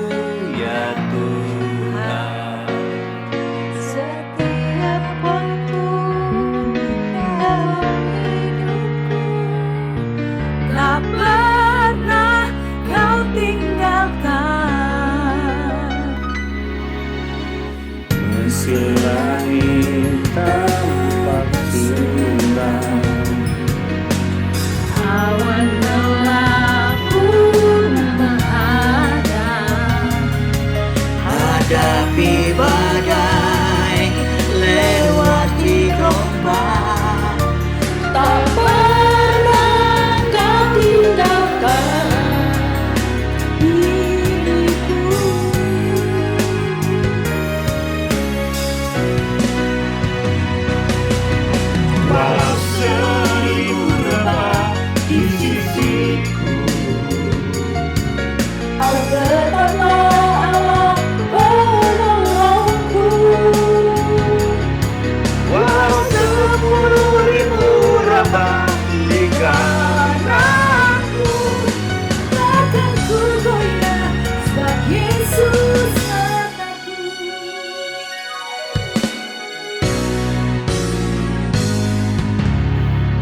Speaker 6: ya Tuhan.
Speaker 5: Setiap waktu dalam hidupku, tak pernah kau tinggalkan.
Speaker 6: Mesra tampak suram.
Speaker 5: Awan gelap pun menghadap.
Speaker 6: Hadapi badai, lewati gelombang.
Speaker 5: Tak pernah kau tinggalkan diriku.
Speaker 6: Walau seribu rebah di sisiku,
Speaker 5: Kau tetaplah Allah penolongku.
Speaker 6: walau 10.000 rebah di kananku,
Speaker 5: Takkan ku goyah sebab Yesus sertaku.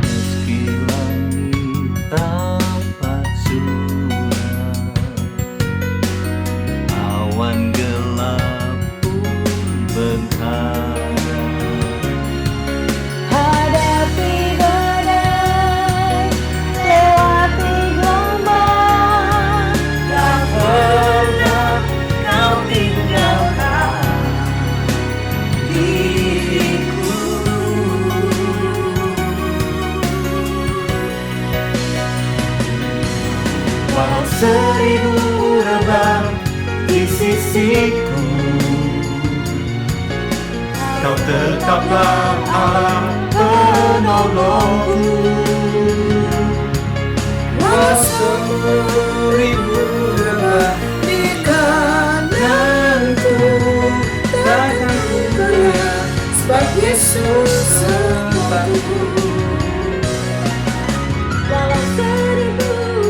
Speaker 6: meski langit tampak suram, awan gelap pun menghadap.
Speaker 5: Hadapi badai, lewati gelombang. Tak pernah kau tinggalkan diriku.
Speaker 6: Walau 1000 rebah di sisiku, Kau tetaplah Allah penolongku. Walau 10.000 rebah di kananku, takkan ku goyah sebab Yesus sertaku.
Speaker 5: Walau 1000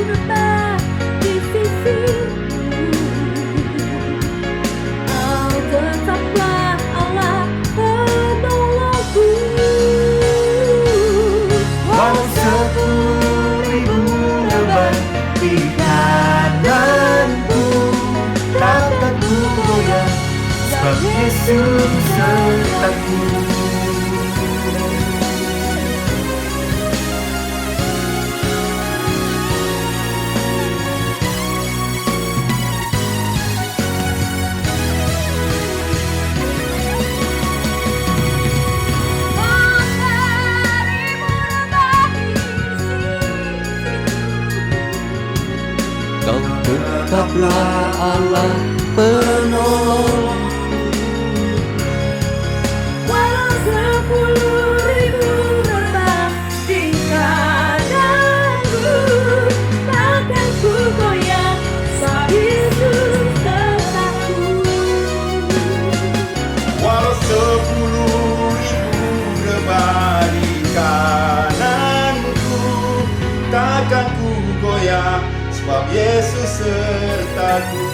Speaker 5: rebah di sisiku, Kau tetaplah Allah penolongku.
Speaker 6: Walau 10.000 rebah di kananku, takkan ku goyah sebab Yesus sertaku. Kau tetaplah Allah penolong.
Speaker 5: Walau 10.000 rebah di kananku, takkan ku goyah sebab Yesus sertaku.
Speaker 4: Walau 10.000 rebah di kananku, takkan ku goyah sebab Yesus sertaku.